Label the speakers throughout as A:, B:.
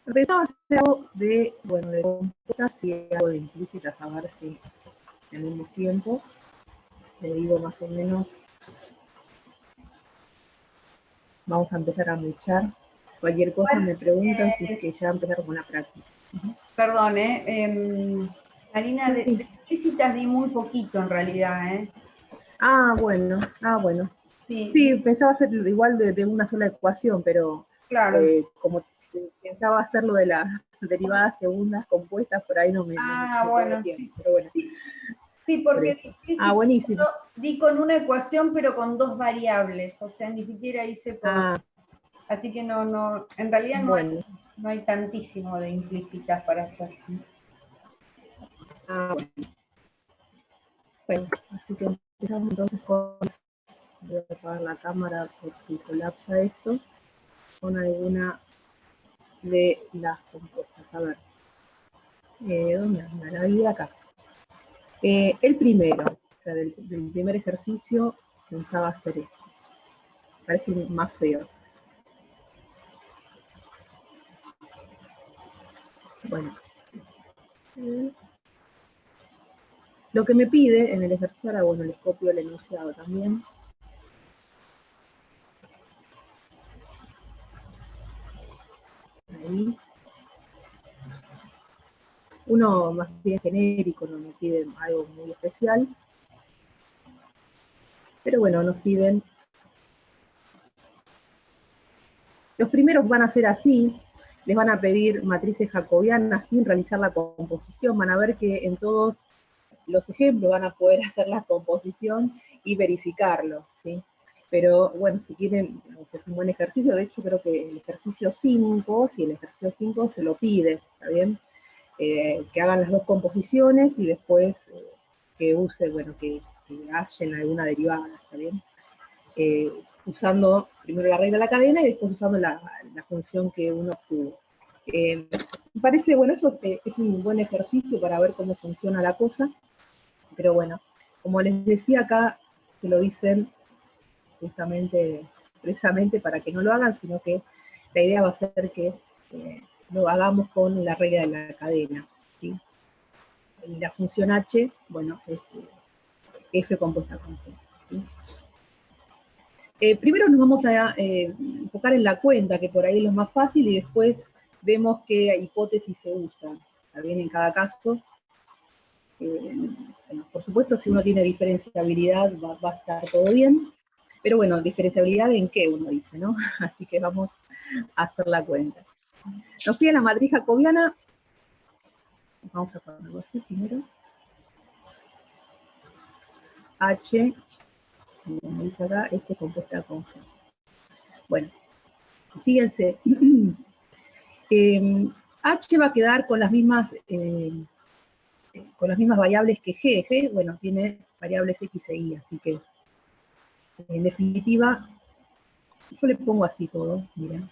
A: Empezamos a hacer algo de, bueno, de compuestas y algo de implícitas, a ver si tenemos tiempo. Le digo más o menos, vamos a empezar a mechar. Cualquier cosa me preguntan si es que ya empezaron con la práctica.
B: Perdón, Marina, de implícitas di muy poquito en realidad,
A: Bueno.
B: Sí,
A: Sí, pensaba hacer igual de una sola ecuación, pero
B: claro.
A: como pensaba hacerlo de las derivadas segundas compuestas, por ahí no me
B: Bueno.
A: tiempo, pero bueno.
B: Sí, porque
A: buenísimo.
B: di con una ecuación, pero con dos variables, o sea, ni siquiera hice por... Así que no, en realidad
A: bueno.
B: no hay tantísimo de implícitas para hacer.
A: Bueno. Bueno, así que empezamos entonces con... Voy a apagar la cámara por si colapsa esto, con alguna de las compuestas. A ver, ¿dónde anda la vida? Acá. El primero, o sea, del primer ejercicio, pensaba hacer esto. Parece más feo. Bueno. Lo que me pide en el ejercicio, ahora bueno, les copio el enunciado también. Ahí. Uno más bien genérico, no me pide algo muy especial. Pero bueno, nos piden... Los primeros van a ser así, les van a pedir matrices jacobianas sin realizar la composición, van a ver que en todos los ejemplos van a poder hacer la composición y verificarlo, ¿sí? Pero bueno, si quieren, es un buen ejercicio, de hecho creo que el ejercicio 5, si el ejercicio 5 se lo pide, ¿está bien? Que hagan las dos composiciones y después que use, bueno, que hallen alguna derivada, ¿está bien? Usando primero la regla de la cadena y después usando la función que uno obtuvo. Me parece, bueno, eso es un buen ejercicio para ver cómo funciona la cosa, pero bueno, como les decía acá, se lo dicen justamente, precisamente para que no lo hagan, sino que la idea va a ser que lo hagamos con la regla de la cadena, ¿sí? Y la función h, bueno, es f compuesta con g, ¿sí? Primero nos vamos a enfocar en la cuenta, que por ahí es lo más fácil, y después vemos qué hipótesis se usan, ¿está bien? En cada caso. Bueno, por supuesto, si uno tiene diferenciabilidad va a estar todo bien, pero bueno, diferenciabilidad en qué uno dice, ¿no? Así que vamos a hacer la cuenta. Nos pide la matriz jacobiana, vamos a ponerlo así primero, H, como dice acá, compuesta con G. Bueno, fíjense, H va a quedar con las mismas variables que G. G, bueno, tiene variables X e Y, así que en definitiva, yo le pongo así todo, miren.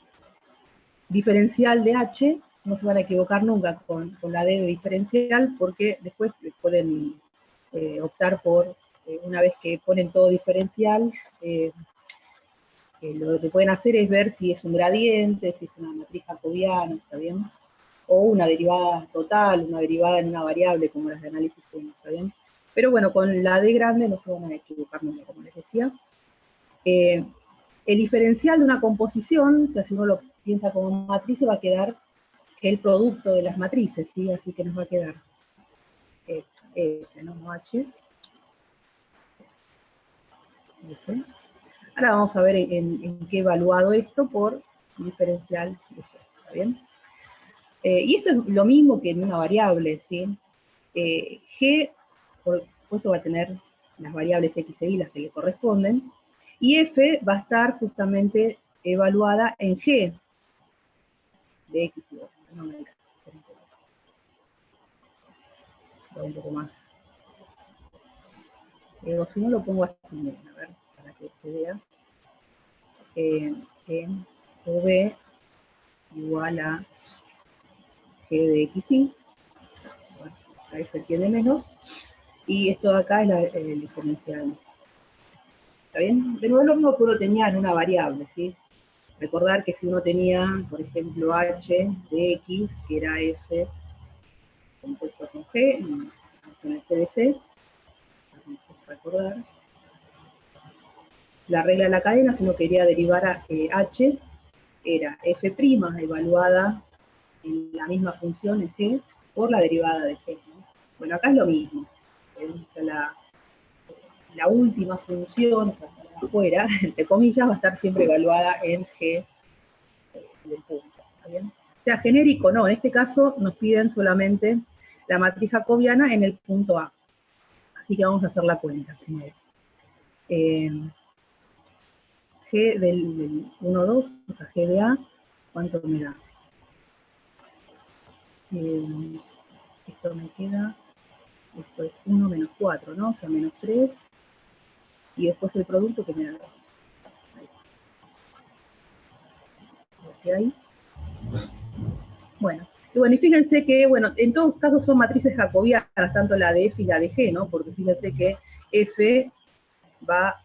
A: Diferencial de H, no se van a equivocar nunca con la D de diferencial, porque después pueden optar por, una vez que ponen todo diferencial, lo que pueden hacer es ver si es un gradiente, si es una matriz jacobiana, ¿está bien? O una derivada total, una derivada en una variable, como las de análisis 1, ¿está bien? Pero bueno, con la D grande no se van a equivocar nunca, como les decía. El diferencial de una composición, o sea, si uno lo piensa como matriz, va a quedar el producto de las matrices, ¿sí? Así que nos va a quedar F, ¿no? H. F. Ahora vamos a ver en qué he evaluado esto por diferencial de G, ¿está bien? Y esto es lo mismo que en una variable, ¿sí? G, por supuesto, va a tener las variables X e Y, las que le corresponden, y F va a estar justamente evaluada en G de X y Y. No me un poco más. Si no lo pongo así, miren, a ver, para que se vea. En V igual a G de X y, bueno, ahí se tiene menos, y esto de acá es el diferencial. ¿Está bien? De nuevo es lo mismo que uno tenía en una variable, ¿sí? Recordar que si uno tenía, por ejemplo, H de X, que era S compuesto con G, con el GDC, recordar, la regla de la cadena, si uno quería derivar a H, era F' evaluada en la misma función en G por la derivada de G. Bueno, acá es lo mismo. La última función, o sea, afuera, entre comillas, va a estar siempre evaluada en G del punto. ¿Está bien? O sea, genérico no, en este caso nos piden solamente la matriz jacobiana en el punto A. Así que vamos a hacer la cuenta primero. G del 1, 2, o sea, G de A, ¿cuánto me da? Esto me queda, esto es 1 menos 4, ¿no? O sea, menos 3, y después el producto que me da 2. Ahí. Bueno, y fíjense que, bueno, en todos casos son matrices jacobianas, tanto la de F y la de G, ¿no? Porque fíjense que F va,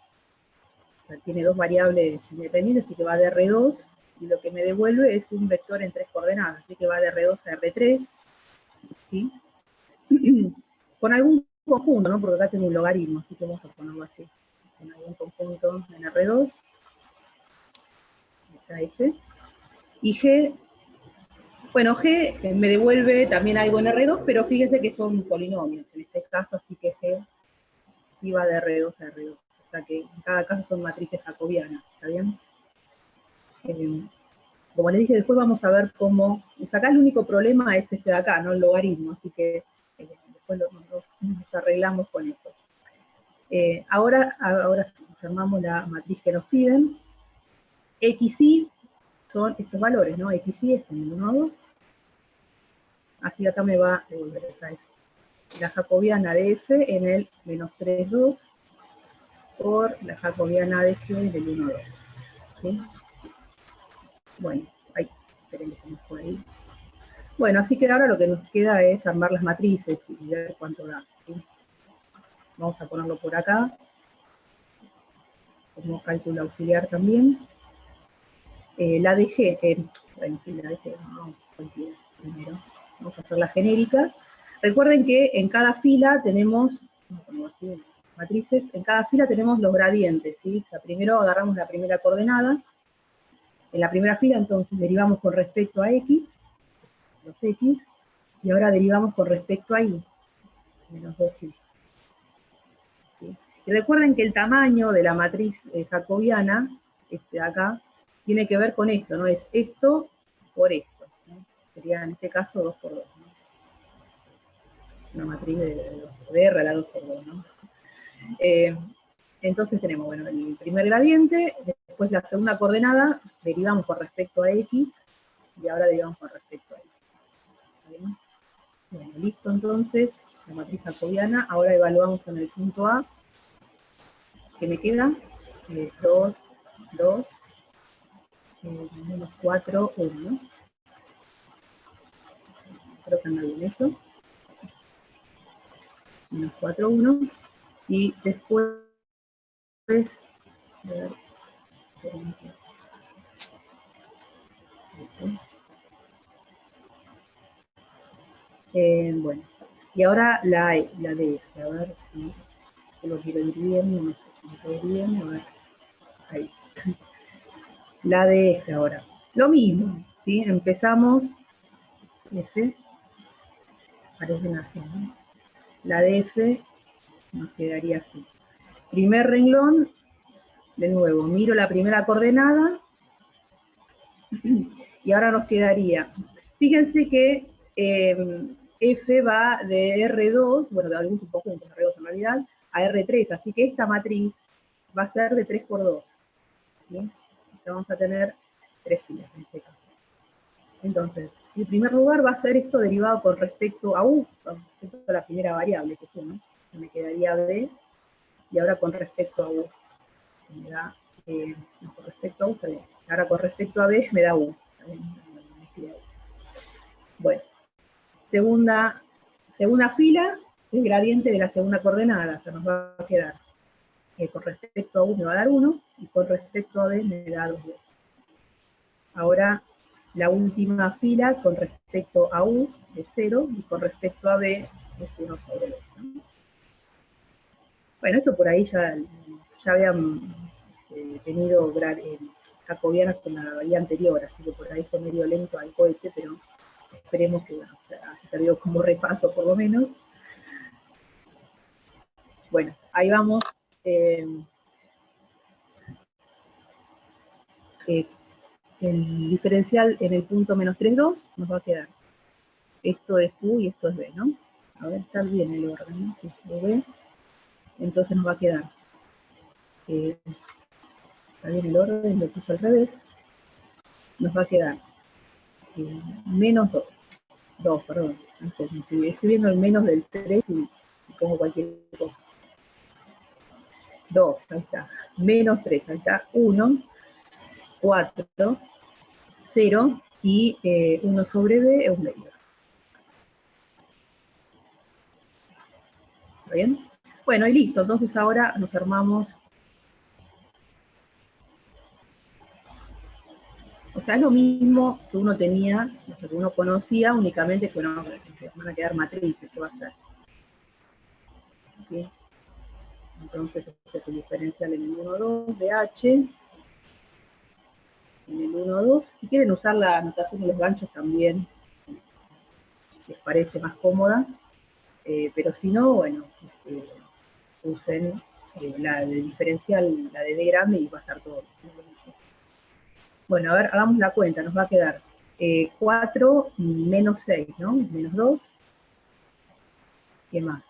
A: o sea, tiene dos variables independientes, así que va de R2, y lo que me devuelve es un vector en 3 coordenadas, así que va de R2 a R3, ¿sí? Con algún conjunto, ¿no? Porque acá tengo un logaritmo, así que vamos a ponerlo así. Con algún conjunto en R2, está este. Y G, bueno, G me devuelve también algo en R2, pero fíjense que son polinomios, en este caso, así que G iba de R2 a R2. O sea que en cada caso son matrices jacobianas, ¿está bien? Como les dije, después vamos a ver cómo, acá el único problema es este de acá, ¿no? El logaritmo, así que después nos arreglamos con eso. Ahora sí, llamamos la matriz que nos piden. X, Y son estos valores, ¿no? X, Y es en el 1, 2. Así acá me va a devolver la jacobiana de F en el menos 3, 2 por la jacobiana de G del 1, 2. ¿Sí? Bueno, ahí, esperen que se me fue ahí. Bueno, así que ahora lo que nos queda es armar las matrices y ver cuánto da. ¿Sí? Vamos a ponerlo por acá, como cálculo auxiliar también. La de G, bueno, sí, la de G, vamos primero. Vamos a hacer la genérica. Recuerden que en cada fila tenemos, matrices, en cada fila tenemos los gradientes, ¿sí? O sea, primero agarramos la primera coordenada. En la primera fila, entonces, derivamos con respecto a X, los X, y ahora derivamos con respecto a Y, menos 2Y. ¿Sí? Y recuerden que el tamaño de la matriz jacobiana, de acá, tiene que ver con esto, ¿no? Es esto por esto, ¿no? Sería en este caso 2 por 2, ¿no? Una matriz de R a la 2 por 2, ¿no? Entonces tenemos, bueno, el primer gradiente, después la segunda coordenada, derivamos con respecto a X, y ahora derivamos con respecto a Y. ¿Está bien? Bueno, listo entonces, la matriz jacobiana. Ahora evaluamos con el punto A, que me queda 2, 2, menos 4, 1, ¿no? Creo que anda bien eso. Menos 4, 1. Y después, a ver, bueno, y ahora la D, a ver si lo quiero ir bien, no sé si lo quiero ir bien, a ver, ahí. La DF ahora, lo mismo, ¿sí? Empezamos, F, parecen así, ¿no? La DF nos quedaría así. Primer renglón, de nuevo, miro la primera coordenada, y ahora nos quedaría, fíjense que F va de R2, bueno, de algún subconjunto, R2 en realidad, a R3, así que esta matriz va a ser de 3 por 2, ¿sí? Vamos a tener 3 filas en este caso. Entonces, en primer lugar va a ser esto derivado con respecto a U, con respecto a la primera variable que es 1, que me quedaría B, y ahora con respecto a U, me da, con respecto a U está bien. Ahora con respecto a B me da U. Bueno, segunda fila, el gradiente de la segunda coordenada, se nos va a quedar con respecto a U me va a dar 1, y con respecto a B me da 2. ahora la última fila con respecto a U es 0 y con respecto a B es 1 sobre B, ¿no? Bueno, esto por ahí ya habían tenido jacobianas en la bahía anterior, así que por ahí fue medio lento al cohete, pero esperemos que bueno, haya servido como repaso por lo menos. Bueno, ahí vamos. El diferencial en el punto menos 3, 2 nos va a quedar. Esto es U y esto es B, ¿no? A ver, está bien el orden, ¿no? Si es B, entonces nos va a quedar. Está bien el orden, lo puse al revés. Nos va a quedar menos 2. 2, perdón. Entonces, estoy escribiendo el menos del 3 y pongo cualquier cosa. 2, ahí está. Menos 3, ahí está. 1, 4, 0 y 1 sobre B es un medio. ¿Está bien? Bueno, y listo. Entonces ahora nos armamos. O sea, es lo mismo que uno tenía, lo que uno conocía, únicamente que no, van a quedar matrices, ¿qué va a hacer? ¿Sí? Entonces, este es el diferencial en el 1, 2 de H, en el 1, 2. Si quieren usar la anotación de los ganchos también, les parece más cómoda, pero si no, bueno, usen la de diferencial, la de D grande y va a estar todo. Bueno, a ver, hagamos la cuenta, nos va a quedar 4 menos 6, ¿no? Menos 2. ¿Qué más?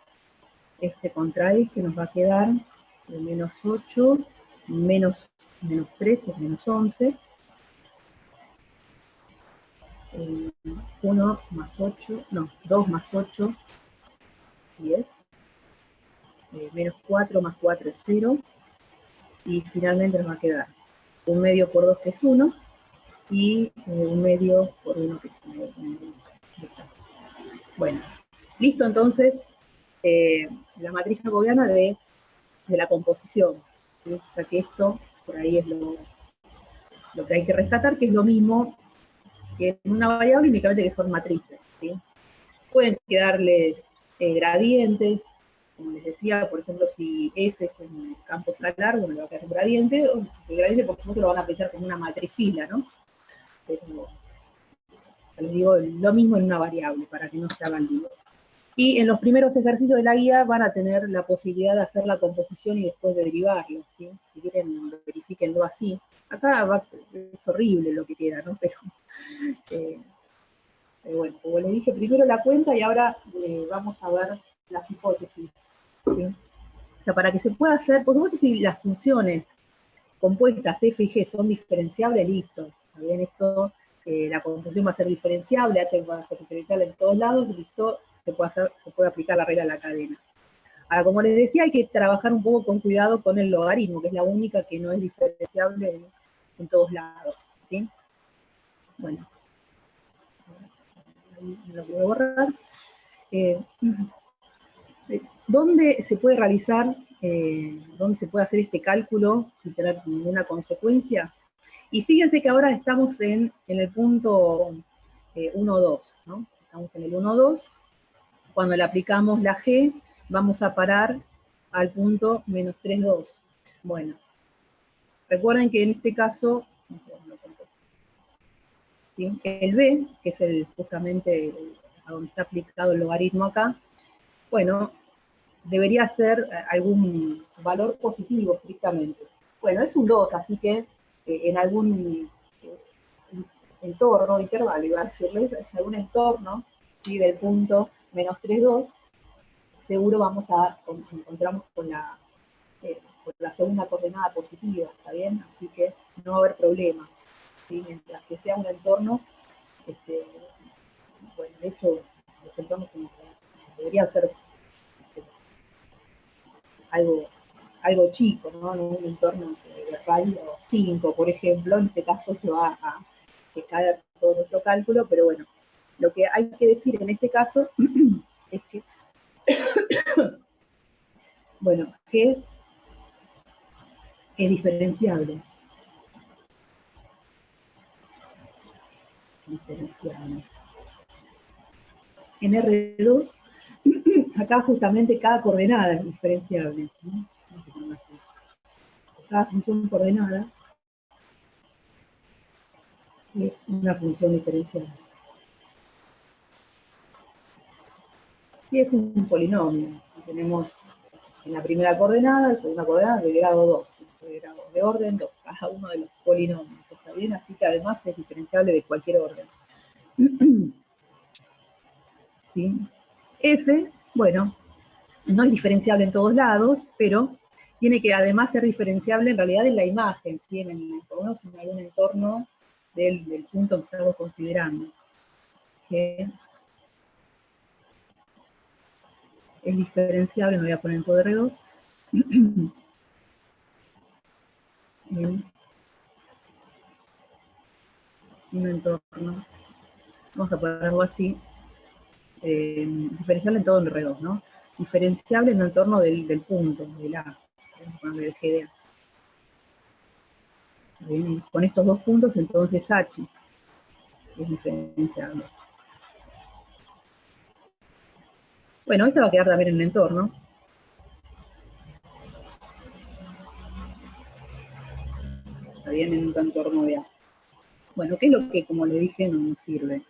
A: Este contra este nos va a quedar de menos 8, menos 3, que es menos 11. 1 más 8, no, 2 más 8, 10. Menos 4 más 4 es 0. Y finalmente nos va a quedar 1 medio por 2, que es 1. Y 1 medio por 1, que es 1. Bueno, listo entonces la matriz jacobiana de la composición. ¿Sí? O sea que esto, por ahí es lo que hay que rescatar, que es lo mismo que en una variable, únicamente que son matrices. ¿Sí? Pueden quedarles gradientes, como les decía, por ejemplo, si F es un campo escalar, bueno, le va a quedar un gradiente. El gradiente, por supuesto, lo van a pensar como una matricila, ¿no? Pero les digo lo mismo en una variable, para que no se hagan líos. Y en los primeros ejercicios de la guía van a tener la posibilidad de hacer la composición y después de derivarlo, ¿sí? Si quieren, verifíquenlo así. Acá es horrible lo que queda, ¿no? Pero bueno, como les dije, primero la cuenta y ahora vamos a ver las hipótesis, ¿sí? O sea, para que se pueda hacer, por supuesto, si las funciones compuestas F y G son diferenciables, listo. También esto, la composición va a ser diferenciable, H va a ser diferenciable en todos lados, listo, se puede aplicar la regla de la cadena. Ahora, como les decía, hay que trabajar un poco con cuidado con el logaritmo, que es la única que no es diferenciable en todos lados, ¿sí? Bueno, lo voy a borrar. ¿Dónde se puede realizar, dónde se puede hacer este cálculo sin tener ninguna consecuencia? Y fíjense que ahora estamos en el punto 1, 2, ¿no? Estamos en el 1, 2. Cuando le aplicamos la G, vamos a parar al punto menos 3, 2. Bueno, recuerden que en este caso, ¿sí? El B, que es justamente a donde está aplicado el logaritmo acá, bueno, debería ser algún valor positivo estrictamente. Bueno, es un 2, así que en algún entorno, intervalo, iba a decirles, en algún entorno, ¿sí? Del punto menos 3, 2, seguro encontramos con la segunda coordenada positiva, ¿está bien? Así que no va a haber problema, ¿sí? Mientras que sea un entorno, bueno, de hecho, los entornos deberían ser algo chico, ¿no? En un entorno de radio 5, por ejemplo, en este caso se va a caer todo nuestro cálculo, pero bueno, lo que hay que decir en este caso es que, bueno, que es diferenciable. diferenciable. En R2, acá justamente cada coordenada es diferenciable, ¿no? Cada función coordenada es una función diferenciable. Y es un polinomio. Tenemos en la primera coordenada, la segunda coordenada de grado 2, de grado de orden 2, cada uno de los polinomios. ¿Está bien? Así que además es diferenciable de cualquier orden. ¿Sí? F, bueno, no es diferenciable en todos lados, pero tiene que además ser diferenciable en realidad en la imagen, ¿sí? En algún entorno del punto que estamos considerando. Que es diferenciable, me voy a poner en todo R2, en un entorno, vamos a ponerlo así, diferenciable en todo el R2, ¿no? Diferenciable en el entorno del punto, del A, del GDA. Bien, con estos dos puntos, entonces H es diferenciable. Bueno, esta va a quedar también en el entorno. Está bien, en un entorno de A. Bueno, ¿qué es lo que, como le dije, no nos sirve?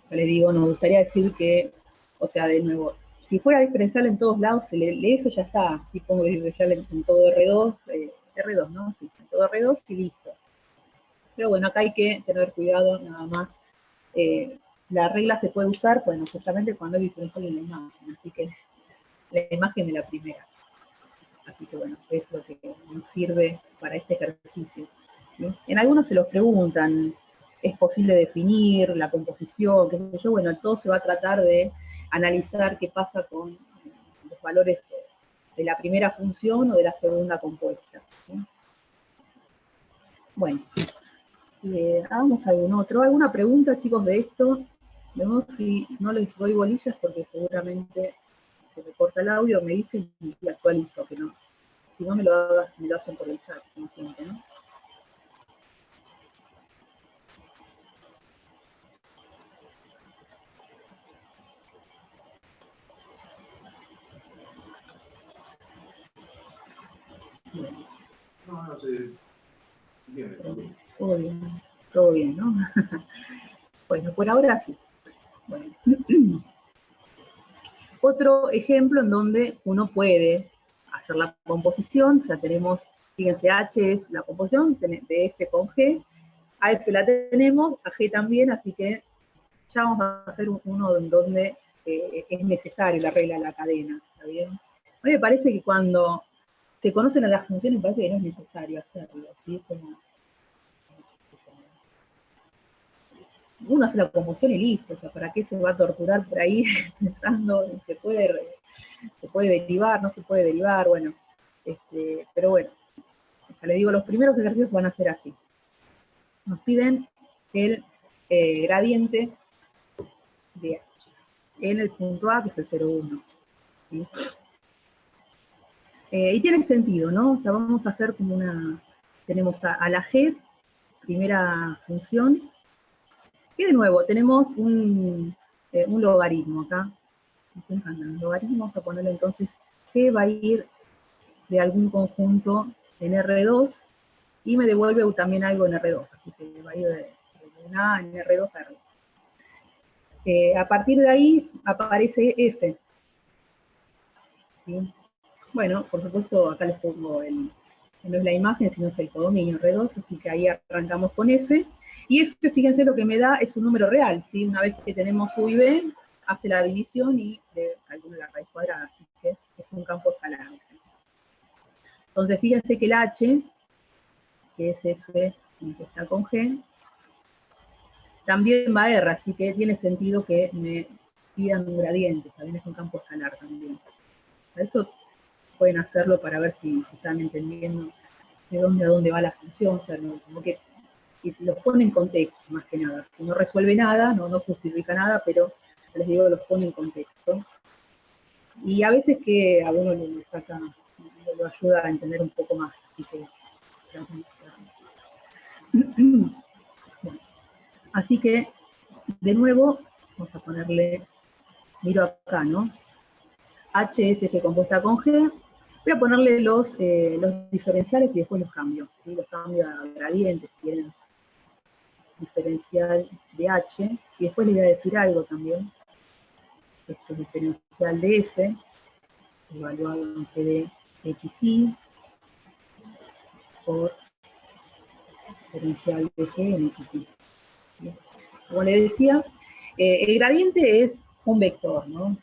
A: Yo les digo, nos gustaría decir que, o sea, de nuevo, si fuera diferencial en todos lados, eso ya está. Si pongo diferencial en todo R2, R2, ¿no? Sí, en todo R2 y listo. Pero bueno, acá hay que tener cuidado nada más. La regla se puede usar, bueno, justamente cuando hay diferencial en la imagen, así que la imagen de la primera. Así que bueno, es lo que nos sirve para este ejercicio, ¿sí? En algunos se los preguntan, ¿es posible definir la composición? ¿Qué sé yo? Bueno, todo se va a tratar de analizar qué pasa con los valores de la primera función o de la segunda compuesta, ¿sí? Bueno, hagamos ¿Alguna pregunta, chicos, de esto? Vemos si no les doy bolillas porque seguramente se me corta el audio, me dicen y actualizo, que no. Si no, me lo hacen por el chat, como siempre, ¿no? Bien.
C: No, sí. Bien.
A: Todo bien, ¿no? Bueno, por ahora sí. Bueno. Otro ejemplo en donde uno puede hacer la composición, ya tenemos, fíjense, H es la composición de F con G, a F la tenemos, a G también, así que ya vamos a hacer uno en donde es necesario la regla de la cadena, ¿está bien? A mí me parece que cuando se conocen a las funciones, me parece que no es necesario hacerlo, ¿sí? Como uno hace la conmoción y listo, o sea, ¿para qué se va a torturar por ahí pensando se puede derivar, no se puede derivar? Bueno, pero bueno, ya les digo, los primeros ejercicios van a ser así. Nos piden el gradiente de H en el punto A, que es el 0,1. ¿Sí? Y tiene sentido, ¿no? O sea, vamos a hacer como tenemos a la G, primera función, y de nuevo, tenemos un logaritmo acá. Me encantan los logaritmos, vamos a ponerle entonces G va a ir de algún conjunto en R2 y me devuelve también algo en R2, así que va a ir de una A en R2 a R2. A partir de ahí aparece F. ¿Sí? Bueno, por supuesto, acá les pongo no es la imagen, sino es el codominio R2, así que ahí arrancamos con F. Y F, fíjense, lo que me da es un número real, ¿sí? Una vez que tenemos U y B, hace la división y calcula la raíz cuadrada, así que es un campo escalar. Entonces, fíjense que el H, que es F, que está con G, también va a R, así que tiene sentido que me pidan un gradiente, también es un campo escalar también. Eso pueden hacerlo para ver si están entendiendo de dónde a dónde va la función, o sea, como que si los pone en contexto, más que nada. Si no resuelve nada, no justifica nada, pero les digo, los pone en contexto. Y a veces que a uno le saca, lo ayuda a entender un poco más. Así que, bueno. Así que, de nuevo, vamos a ponerle, miro acá, ¿no? H es F compuesta con G. Voy a ponerle los diferenciales y después los cambio. ¿Sí? Los cambio a gradientes, si quieren diferencial de H. Y después les voy a decir algo también. Esto es diferencial de F, evaluado en G de XY, por diferencial de G en XY. Como les decía, el gradiente es un vector, ¿no?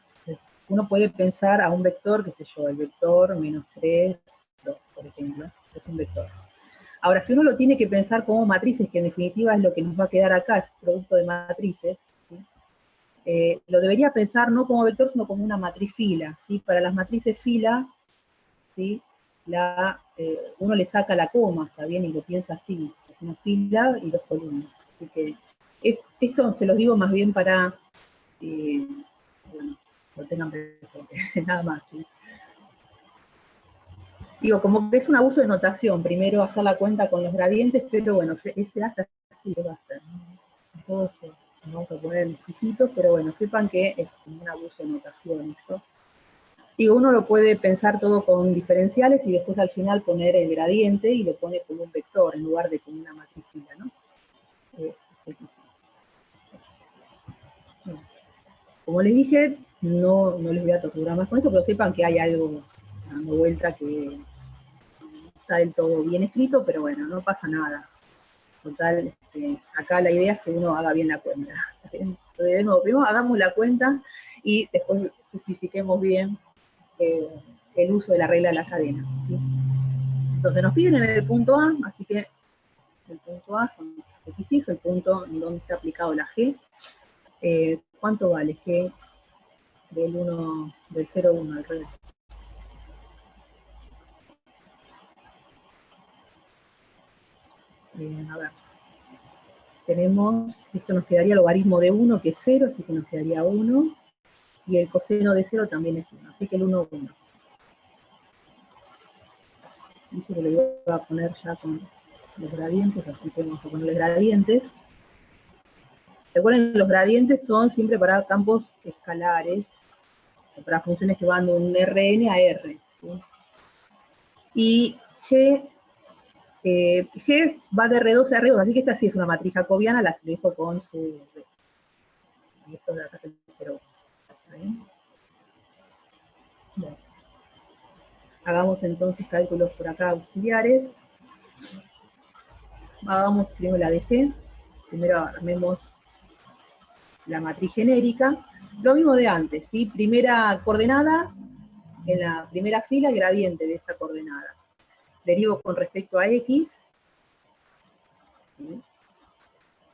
A: Uno puede pensar a un vector, qué sé yo, el vector menos 3, 2, por ejemplo, es un vector. Ahora, si uno lo tiene que pensar como matrices, que en definitiva es lo que nos va a quedar acá, es producto de matrices, ¿sí? Lo debería pensar no como vector, sino como una matriz fila, ¿sí? Para las matrices fila, ¿sí? Uno le saca la coma, ¿está bien? Y lo piensa así, es una fila y dos columnas. Así que esto se los digo más bien para, bueno, lo tengan presente, nada más, ¿sí? Digo, como que es un abuso de notación, primero hacer la cuenta con los gradientes, pero bueno, se hace así, lo va a hacer. Todos nos vamos a poner exquisitos, pero bueno, sepan que es un abuso de notación esto. Digo, uno lo puede pensar todo con diferenciales y después al final poner el gradiente y lo pone como un vector en lugar de como una matriz fila, ¿no? Bueno, como les dije, no les voy a torturar más con eso, pero sepan que hay algo dando vuelta que está del todo bien escrito, pero bueno, no pasa nada. Total, acá la idea es que uno haga bien la cuenta. Entonces, de nuevo, primero hagamos la cuenta y después justifiquemos bien el uso de la regla de la cadena, ¿sí? Entonces nos piden en el punto A, así que el punto A son X, el punto en donde está aplicado la G. ¿Cuánto vale G del 0,1 al revés? A ver, tenemos, esto nos quedaría logaritmo de 1, que es 0, así que nos quedaría 1, y el coseno de 0 también es 1, así que el 1, 1. Esto lo voy a poner ya con los gradientes, así que vamos a ponerle gradientes. Recuerden que los gradientes son siempre para campos escalares, para funciones que van de un Rn a R, ¿sí? Y G va de R2 a R2, así que esta sí es una matriz jacobiana, la dejo con su... Y esto de acá es el 0. ¿Está bien? Bueno. Hagamos entonces cálculos por acá auxiliares. Hagamos primero la de G. Primero armemos la matriz genérica. Lo mismo de antes, ¿sí? Primera coordenada, en la primera fila, el gradiente de esta coordenada. Derivo con respecto a X. ¿Sí?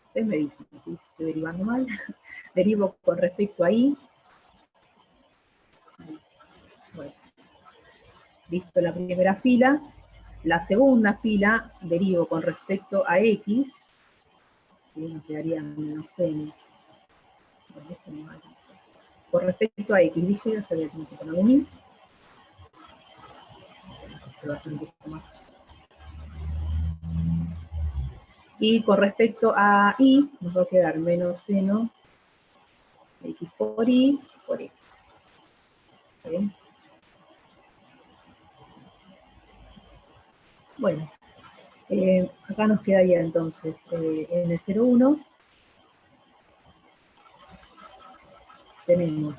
A: Ustedes me dicen, ¿sí? Estoy derivando mal. Derivo con respecto a Y. Bueno. Listo la primera fila. La segunda fila derivo con respecto a X. ¿Sí? Nos quedaría menos n. Con respecto a X, dije, ya sabía que no se pone unir. Esto va a ser un poquito más. Y con respecto a Y, nos va a quedar menos seno X por Y por X. ¿Sí? Bueno, acá nos quedaría entonces en el 0,1 tenemos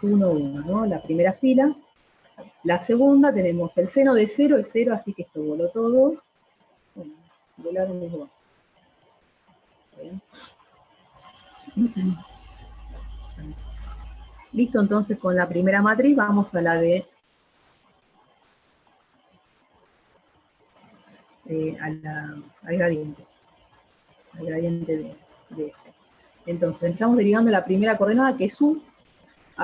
A: 1, 1, ¿no? La primera fila. La segunda tenemos el seno de 0 es 0, así que esto voló todo. Bueno, volaron los dos. Listo, entonces con la primera matriz vamos a la de al gradiente de este. Entonces estamos derivando la primera coordenada, que es U.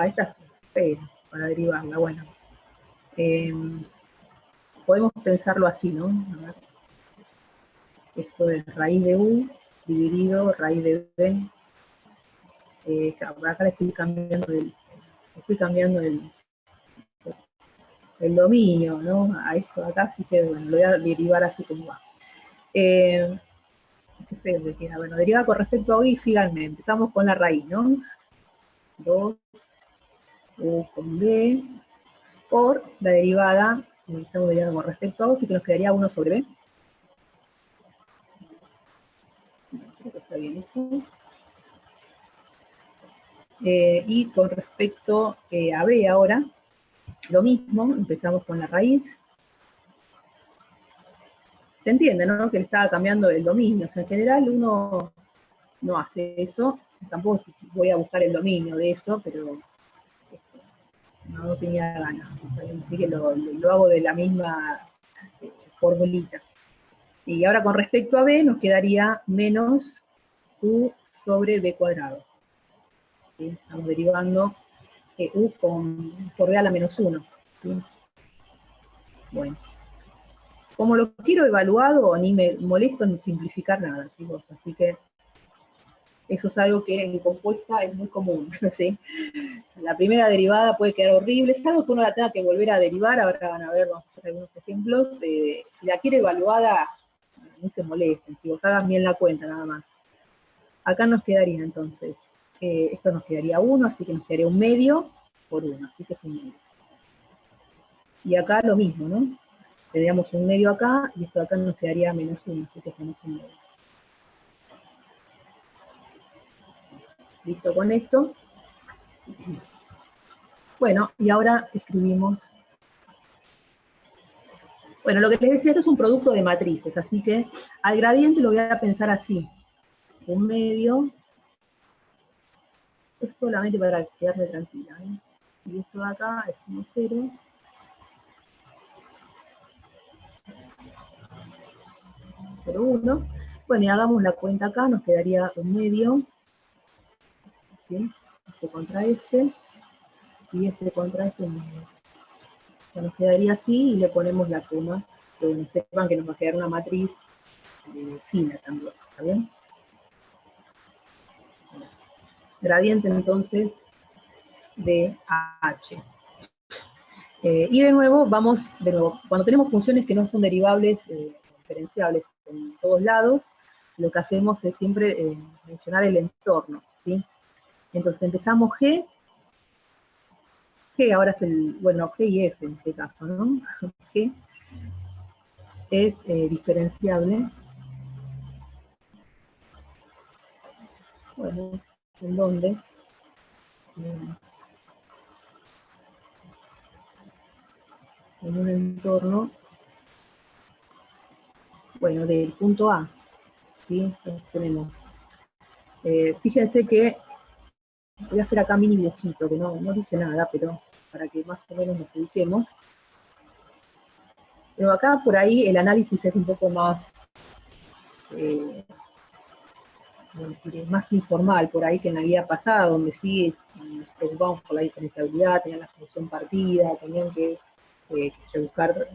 A: Esta es para derivarla. Bueno, podemos pensarlo así, ¿no? A ver. Esto es raíz de U dividido raíz de B. Acá le estoy cambiando el dominio, ¿no? A esto de acá, así que bueno, lo voy a derivar así como va. qué feo que queda. Bueno, derivada con respecto a u y síganme. Empezamos con la raíz, ¿no? 2 u con b por la derivada, estamos derivando con respecto a u, así que nos quedaría 1 sobre b. Creo que está bien esto. Y con respecto a b ahora, lo mismo, empezamos con la raíz. Se entiende, ¿no? Que le estaba cambiando el dominio. O sea, en general uno no hace eso. Tampoco voy a buscar el dominio de eso, pero no tenía ganas. Así que lo hago de la misma formulita. Y ahora con respecto a b nos quedaría menos u sobre b cuadrado. ¿Sí? Estamos derivando u por b a la menos 1. ¿Sí? Bueno. Como lo quiero evaluado, ni me molesto en simplificar nada, chicos. Así que eso es algo que en compuesta es muy común, ¿sí? La primera derivada puede quedar horrible, es algo que uno la tenga que volver a derivar, ahora van a ver algunos ejemplos. Si la quiere evaluada, no se molesten, chicos, hagan bien la cuenta nada más. Acá nos quedaría entonces, esto nos quedaría 1, así que nos quedaría un medio por 1, así que es un medio. Y acá lo mismo, ¿no? Tendríamos un medio acá, y esto de acá nos quedaría menos 1, así que tenemos un medio. Listo con esto. Bueno, y ahora escribimos. Bueno, lo que les decía, esto es un producto de matrices, así que al gradiente lo voy a pensar así. Un medio. Es solamente para quedarme tranquila, ¿eh? Y esto de acá es 1, 0. 0, 1. Bueno, y hagamos la cuenta acá, nos quedaría un medio. ¿Sí? Este contra este. Y este contra este medio. O sea, nos quedaría así y le ponemos la coma. Que sepan que nos va a quedar una matriz fina también, ¿está bien? Gradiente entonces de H. Y de nuevo, cuando tenemos funciones que no son derivables, diferenciables en todos lados, lo que hacemos es siempre mencionar el entorno, ¿sí? Entonces empezamos G ahora es G y F en este caso, ¿no? G es diferenciable. Bueno, ¿en dónde? En un entorno, bueno, del punto A, ¿sí? Entonces tenemos, fíjense que, voy a hacer acá mini dibujito, que no dice nada, pero para que más o menos nos ubiquemos. Pero acá por ahí el análisis es un poco más, más informal, por ahí que en la vida pasada, donde sí nos preocupamos por la diferenciabilidad, tenían la función partida, tenían que buscar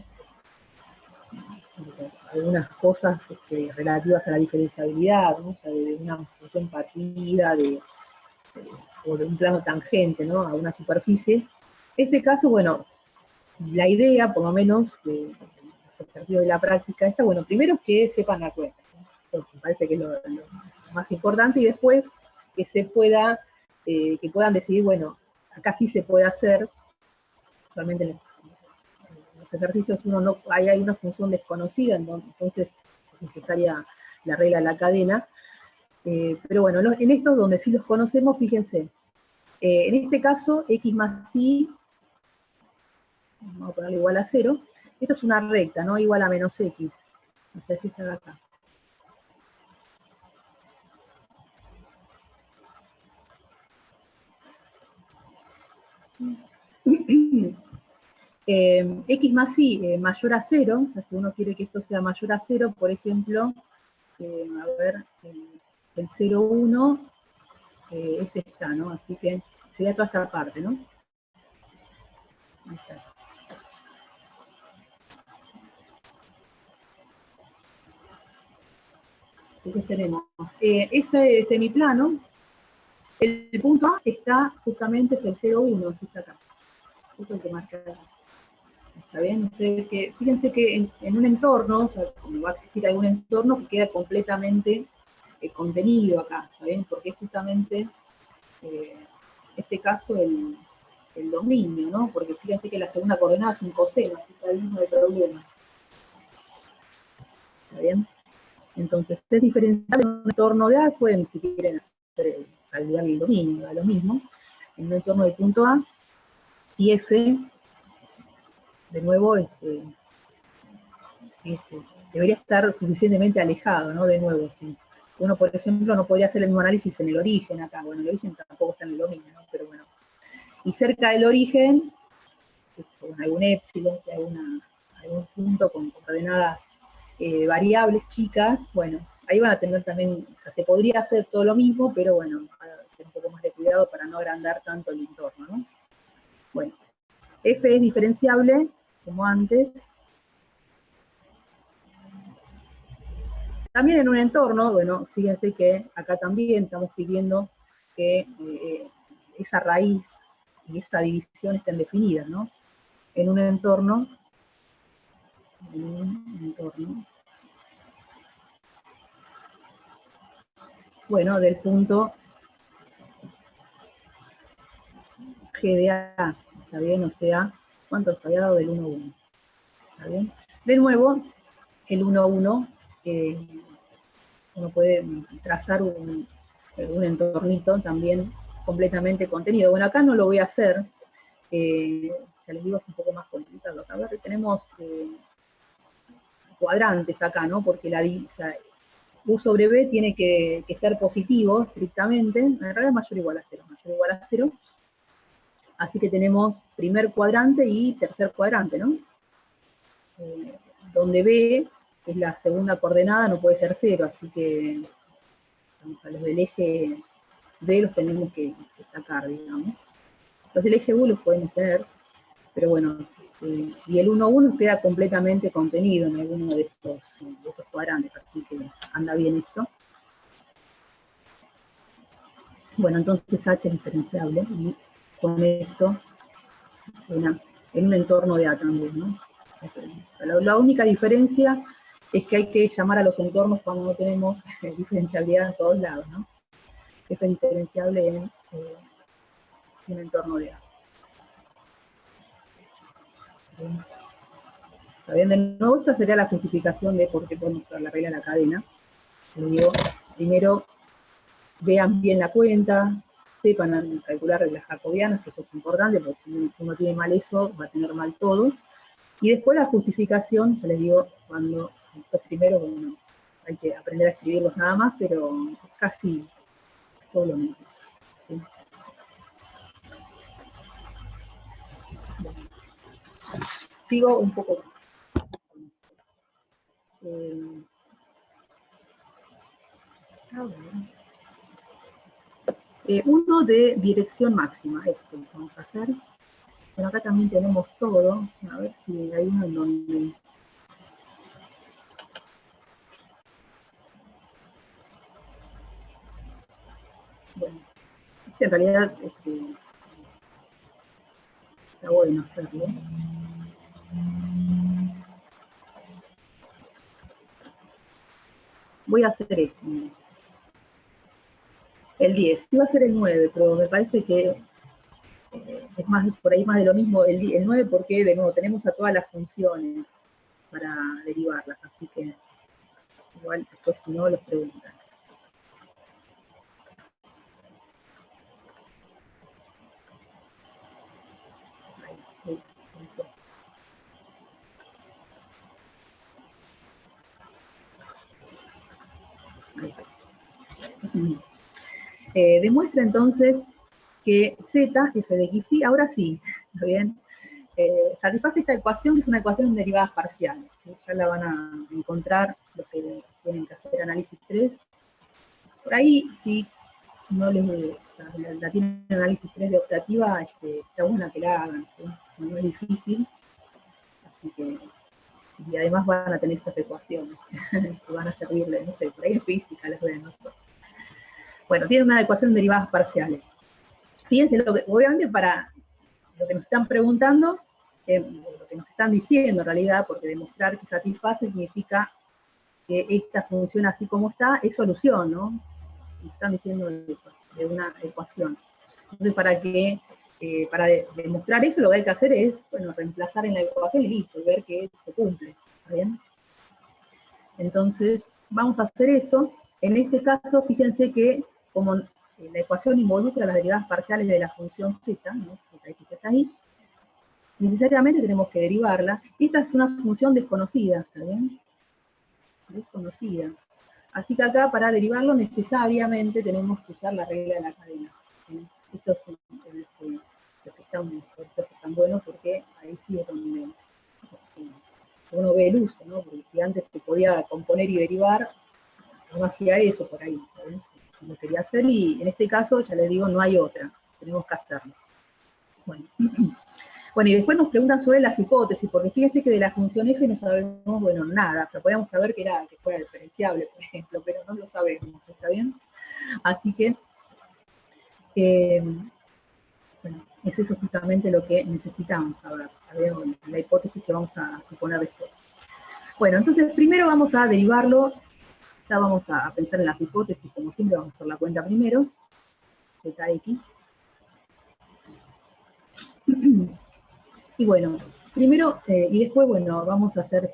A: algunas cosas relativas a la diferenciabilidad, ¿no? O sea, de una función partida, o de un plano tangente, ¿no? A una superficie. Este caso, bueno, la idea, por lo menos, de los ejercicios de la práctica, está, bueno, primero es que sepan la cuenta, ¿no? Me parece que es lo más importante, y después que que puedan decidir, bueno, acá sí se puede hacer, solamente en los ejercicios hay una función desconocida, entonces es necesaria la regla de la cadena, pero bueno, en estos donde sí los conocemos, fíjense, en este caso, x más y, vamos a ponerle igual a 0, esto es una recta, ¿no? Igual a menos x, o sea, si está de acá. X más y mayor a 0, o sea, si uno quiere que esto sea mayor a 0, por ejemplo, a ver, el 0, 1 es esta, ¿no? Así que sería toda esta parte, ¿no? Ahí está. Entonces tenemos ese semiplano, el punto A está justamente, es el 0, 1, así está acá. Esto es el que marca acá. ¿Está bien? Fíjense que en un entorno, o sea, como va a existir algún entorno que queda completamente contenido acá, ¿está bien? Porque es justamente, este caso, el dominio, ¿no? Porque fíjense que la segunda coordenada es un coseno, así que ahí no hay problema. ¿Está bien? Entonces, es diferenciable en un entorno de A, pueden, si quieren, calcular el dominio, da lo mismo, en un entorno de punto A, y F, de nuevo, debería estar suficientemente alejado, ¿no? De nuevo, ¿sí? Uno, por ejemplo, no podría hacer el mismo análisis en el origen acá, bueno, el origen tampoco está en el dominio, ¿no? Pero bueno. Y cerca del origen, con algún épsilon, algún punto con coordenadas variables chicas, bueno, ahí van a tener también, o sea, se podría hacer todo lo mismo, pero bueno, hay que tener un poco más de cuidado para no agrandar tanto el entorno, ¿no? Bueno, F es diferenciable, como antes. También en un entorno, bueno, fíjense que acá también estamos pidiendo que esa raíz y esa división estén definidas, ¿no? En un entorno, bueno, del punto G de A, ¿está bien? O sea, ¿cuánto está dado del 1, 1? ¿Está bien? De nuevo, el 1, 1, uno puede trazar un entornito también completamente contenido. Bueno, acá no lo voy a hacer, ya les digo, es un poco más complicado. Acá tenemos cuadrantes acá, ¿no? Porque o sea, U sobre B tiene que ser positivo, estrictamente, en realidad mayor o igual a 0, mayor o igual a 0. Así que tenemos primer cuadrante y tercer cuadrante, ¿no? Donde B, que es la segunda coordenada, no puede ser 0, así que a los del eje B los tenemos que sacar, digamos. Los del eje U los podemos tener, pero bueno, y el 1, 1 queda completamente contenido en alguno de estos cuadrantes, así que anda bien esto. Bueno, entonces H es diferenciable, y con esto, en un entorno de A también, ¿no? La única diferencia es que hay que llamar a los entornos cuando no tenemos diferencialidad en todos lados, ¿no? Esto es diferenciable en un entorno de A. ¿Está bien? De nuevo, esta sería la justificación de por qué podemos usar la regla de la cadena. Les digo, primero, vean bien la cuenta, sepan calcular reglas jacobianas, que eso es importante, porque si uno tiene mal eso, va a tener mal todo. Y después la justificación, ya les digo, cuando estos primeros, bueno, hay que aprender a escribirlos nada más, pero casi todo lo mismo. ¿Sí? Bueno, sigo un poco más. Uno de dirección máxima, esto vamos a hacer. Bueno, acá también tenemos todo, a ver si hay uno en donde... Bueno, en realidad está bueno hacerlo. Voy a hacer esto. El 10, iba a ser el 9, pero me parece que es más, por ahí más de lo mismo el 9, porque de nuevo tenemos a todas las funciones para derivarlas, así que igual después si no los preguntan. Demuestra entonces que Z, f de x, y ahora sí, ¿está bien? Satisface esta ecuación, que es una ecuación de derivadas parciales. ¿Sí? Ya la van a encontrar los que tienen que hacer análisis 3. Por ahí, si no les la tienen análisis 3 de optativa, está buena que la hagan, ¿sí? No es difícil. Así que, y además van a tener estas ecuaciones que van a servirle, no sé, por ahí en física les ven, no sé. Bueno, tienen una ecuación de derivadas parciales. Fíjense, obviamente para lo que nos están preguntando, lo que nos están diciendo en realidad, porque demostrar que satisface significa que esta función así como está es solución, ¿no? Están diciendo eso, de una ecuación. Entonces, para demostrar eso, lo que hay que hacer es, bueno, reemplazar en la ecuación y listo, ver que se cumple, ¿está bien? Entonces, vamos a hacer eso. En este caso, fíjense que como la ecuación involucra las derivadas parciales de la función z, ¿no? Que está ahí, necesariamente tenemos que derivarla. Esta es una función desconocida, ¿está bien? Desconocida. Así que acá, para derivarlo, necesariamente tenemos que usar la regla de la cadena. ¿Sí? Esto es lo que están buenos, porque ahí sí es donde uno ve el uso, ¿no? Porque si antes se podía componer y derivar, no hacía eso por ahí, ¿sabes? Lo quería hacer, y en este caso, ya les digo, no hay otra, tenemos que hacerlo. Bueno. Bueno, y después nos preguntan sobre las hipótesis, porque fíjense que de la función f no sabemos, bueno, nada, pero podíamos saber que fuera diferenciable, por ejemplo, pero no lo sabemos, ¿está bien? Así que, bueno, es eso justamente lo que necesitamos saber, ¿sabes? La hipótesis que vamos a suponer después. Bueno, entonces primero vamos a derivarlo, ya vamos a pensar en las hipótesis, como siempre vamos a hacer la cuenta primero, zx. Y bueno, primero, y después, bueno, vamos a hacer,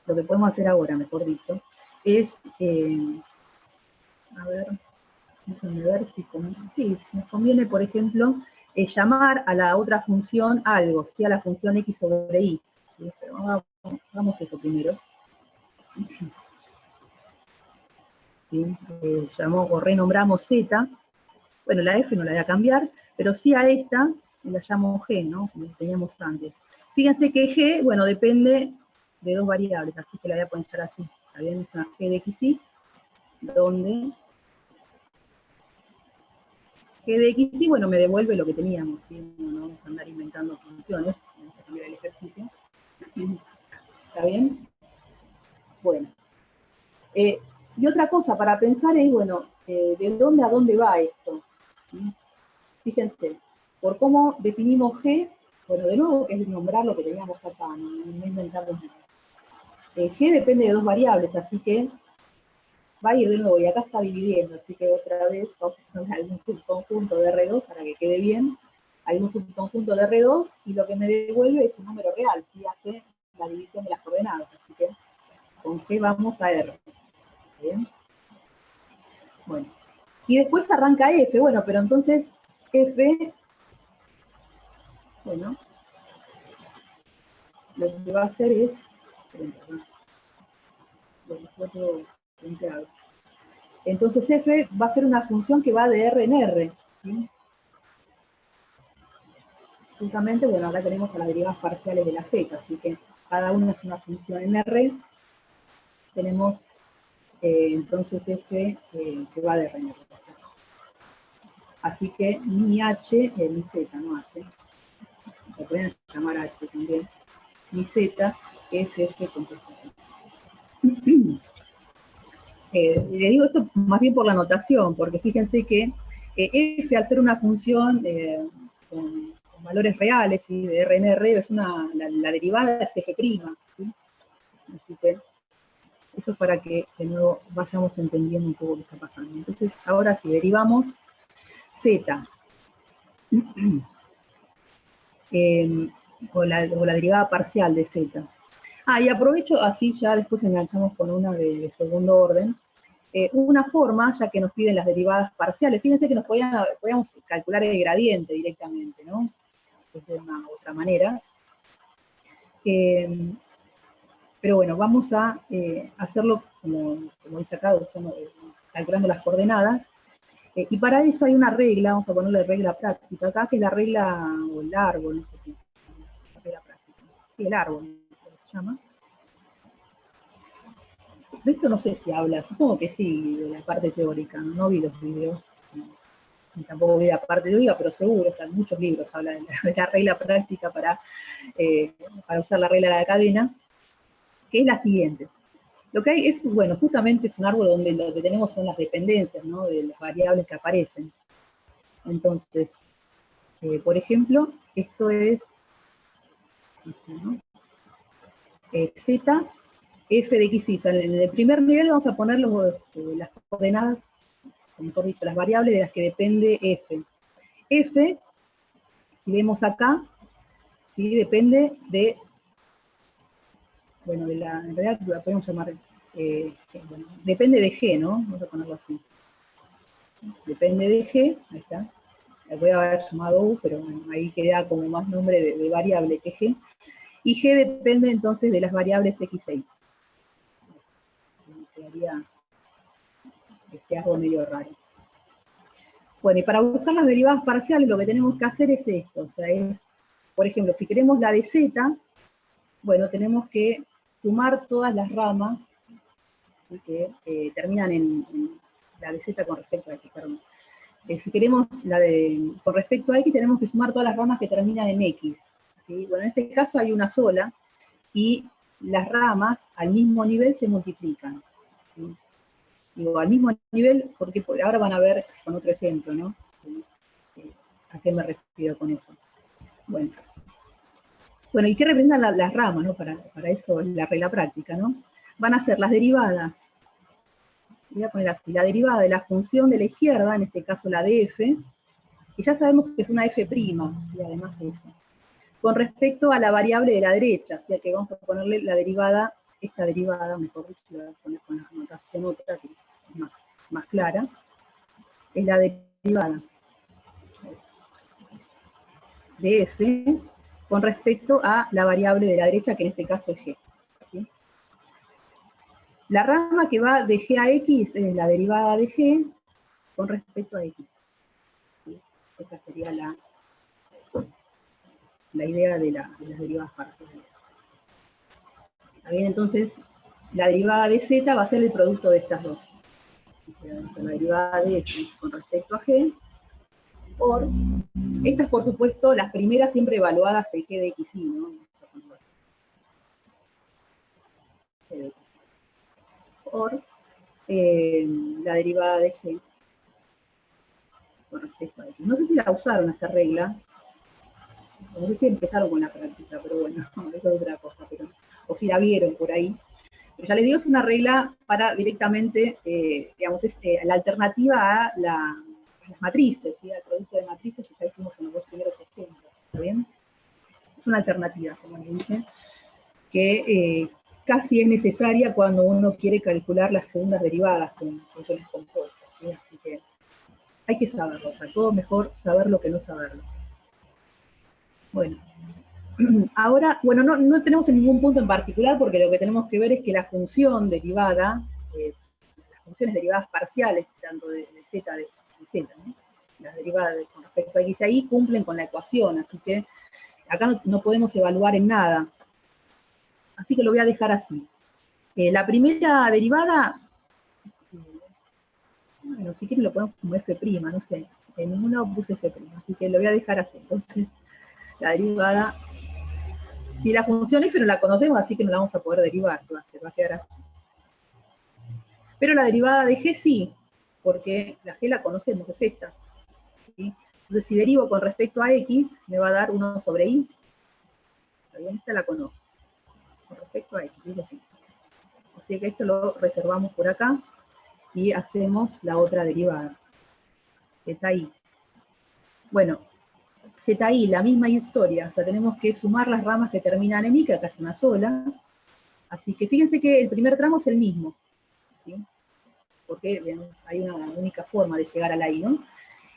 A: lo que podemos hacer ahora, mejor dicho, es, a ver, déjenme ver si sí, nos conviene, por ejemplo, llamar a la otra función algo, ¿sí? A la función x sobre y. ¿Sí? Pero hagamos eso primero. ¿Sí? O renombramos z. Bueno, la f no la voy a cambiar, pero sí a esta la llamo g, ¿no? Como teníamos antes. Fíjense que g, bueno, depende de dos variables, así que la voy a poner así. ¿Está bien? Es una g de x y, donde g de x y, bueno, me devuelve lo que teníamos, ¿sí? No vamos a andar inventando funciones, vamos a cambiar el ejercicio. ¿Está bien? Bueno. Y otra cosa para pensar es, bueno, ¿de dónde a dónde va esto? ¿Sí? Fíjense, por cómo definimos G, bueno, de nuevo que es nombrar lo que teníamos acá, no inventamos nada. G depende de dos variables, así que va a ir de nuevo, y acá está dividiendo, así que otra vez vamos a poner algún subconjunto de R2 para que quede bien, algún subconjunto de R2, y lo que me devuelve es un número real, que hace la división de las coordenadas, así que con G vamos a R. ¿Bien? Bueno, y después arranca F, bueno, pero entonces F, bueno, lo que va a hacer es, entonces F va a ser una función que va de R en R, ¿sí? Justamente, bueno, acá tenemos a las derivadas parciales de la Z, así que cada una es una función en R, tenemos entonces F que va de R en R. Así que mi H, mi Z, no H, se pueden llamar H también, mi Z es F con Z. Les digo esto más bien por la notación, porque fíjense que F, al ser una función con valores reales, ¿sí? De R en R, es la derivada es F', ¿sí? Así que eso es para que de nuevo vayamos entendiendo un poco lo que está pasando. Entonces, ahora si derivamos Z, o la derivada parcial de Z. Y aprovecho, así ya después enganchamos con una de segundo orden. Una forma, ya que nos piden las derivadas parciales, fíjense que nos podíamos calcular el gradiente directamente, ¿no? De una u otra manera. Pero bueno, vamos a hacerlo como dice acá, calculando las coordenadas. Y para eso hay una regla, vamos a ponerle regla práctica acá, que es la regla, o el árbol, no sé qué, la regla práctica. Sí, el árbol, se llama. De esto no sé si habla, supongo que sí, de la parte teórica, no vi los videos, ni tampoco vi la parte teórica, pero seguro, están muchos libros hablan de la regla práctica para usar la regla de la cadena, que es la siguiente. Lo que hay es, bueno, justamente es un árbol donde lo que tenemos son las dependencias, ¿no? De las variables que aparecen. Entonces, por ejemplo, esto es, ¿no? Z f de x, y. En el primer nivel vamos a poner las coordenadas, o mejor dicho, las variables de las que depende f. F, si vemos acá, ¿sí? Depende de, bueno, en realidad la podemos llamar, bueno, depende de g, ¿no? Vamos a ponerlo así. Depende de g, ahí está. La voy a haber llamado u, pero bueno, ahí queda como más nombre de variable que g. Y g depende entonces de las variables x e y. Quedaría algo medio raro. Bueno, y para buscar las derivadas parciales lo que tenemos que hacer es esto. O sea, es, por ejemplo, si queremos la de z, bueno, tenemos que sumar todas las ramas, ¿sí? Que terminan en la de z con respecto a x, perdón. Si queremos con respecto a x, tenemos que sumar todas las ramas que terminan en x, ¿sí? Bueno, en este caso hay una sola, y las ramas al mismo nivel se multiplican, ¿sí? Digo, al mismo nivel, porque ahora van a ver con otro ejemplo, ¿no? ¿A qué me refiero con eso? Bueno, ¿y qué representan las ramas, ¿no? Para eso es la regla práctica, ¿no? Van a ser las derivadas, voy a poner así, la derivada de la función de la izquierda, en este caso la de f, y ya sabemos que es una f', y además de eso, con respecto a la variable de la derecha, o sea que vamos a ponerle la derivada, esta derivada, mejor dicho, la voy a poner con la notación otra, que es más clara, es la derivada de f con respecto a la variable de la derecha, que en este caso es g, ¿sí? La rama que va de g a x es la derivada de g con respecto a x, ¿sí? Esta sería la idea de las derivadas parciales. ¿Está bien? Entonces, la derivada de z va a ser el producto de estas dos. O sea, la derivada de x con respecto a g, por, estas por supuesto, las primeras siempre evaluadas en g de x y, ¿no? Por la derivada de g con respecto a x. No sé si la usaron esta regla, no sé si empezaron con la práctica, pero bueno, eso es otra cosa, o si la vieron por ahí. Pero ya les digo, es una regla para directamente, digamos, es la alternativa a las matrices, ¿sí? Al producto de matrices, que ya hicimos en los dos primeros ejemplos, ¿está bien? Es una alternativa, como les dije, que casi es necesaria cuando uno quiere calcular las segundas derivadas con funciones compuestas, ¿sí? Así que hay que saberlo, o sea, todo mejor saberlo que no saberlo. Bueno, ahora, bueno, no tenemos en ningún punto en particular, porque lo que tenemos que ver es que la función derivada, las funciones derivadas parciales, tanto de z, de z, ¿no? Las derivadas con respecto a x y y cumplen con la ecuación, así que acá no podemos evaluar en nada. Así que lo voy a dejar así. La primera derivada, bueno, si quieren lo ponemos como f', no sé, en ningún lado puse f', así que lo voy a dejar así. Entonces, la derivada, si la función f no la conocemos, así que no la vamos a poder derivar, se va a quedar así. Pero la derivada de g sí, porque la g la conocemos, es esta, ¿sí? Entonces, si derivo con respecto a x, me va a dar 1 sobre y. ¿Está bien? Esta la conozco. Con respecto a x, digo así. Así que esto lo reservamos por acá y hacemos la otra derivada. ZI. Bueno, ZI, la misma historia. O sea, tenemos que sumar las ramas que terminan en I, que acá es una sola. Así que fíjense que el primer tramo es el mismo, ¿sí? Porque bien, hay una única forma de llegar a la I, ¿no?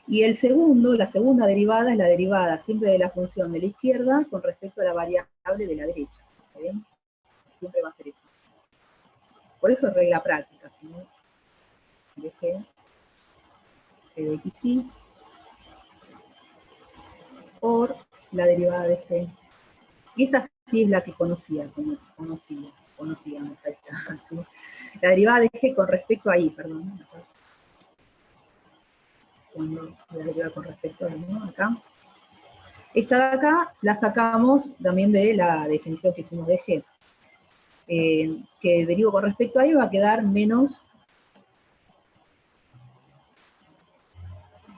A: Y el segundo, la segunda derivada es la derivada siempre de la función de la izquierda con respecto a la variable de la derecha. ¿Está bien? Siempre va a ser eso. Por eso es regla práctica, ¿sí? De G de XY por la derivada de G. Y esta sí es la que conocíamos, ahí está, ¿sí? La derivada de G con respecto a I, perdón. La derivada con respecto a I, ¿no? Acá. Esta de acá la sacamos también de la definición que hicimos de G. Que derivo con respecto a I va a quedar menos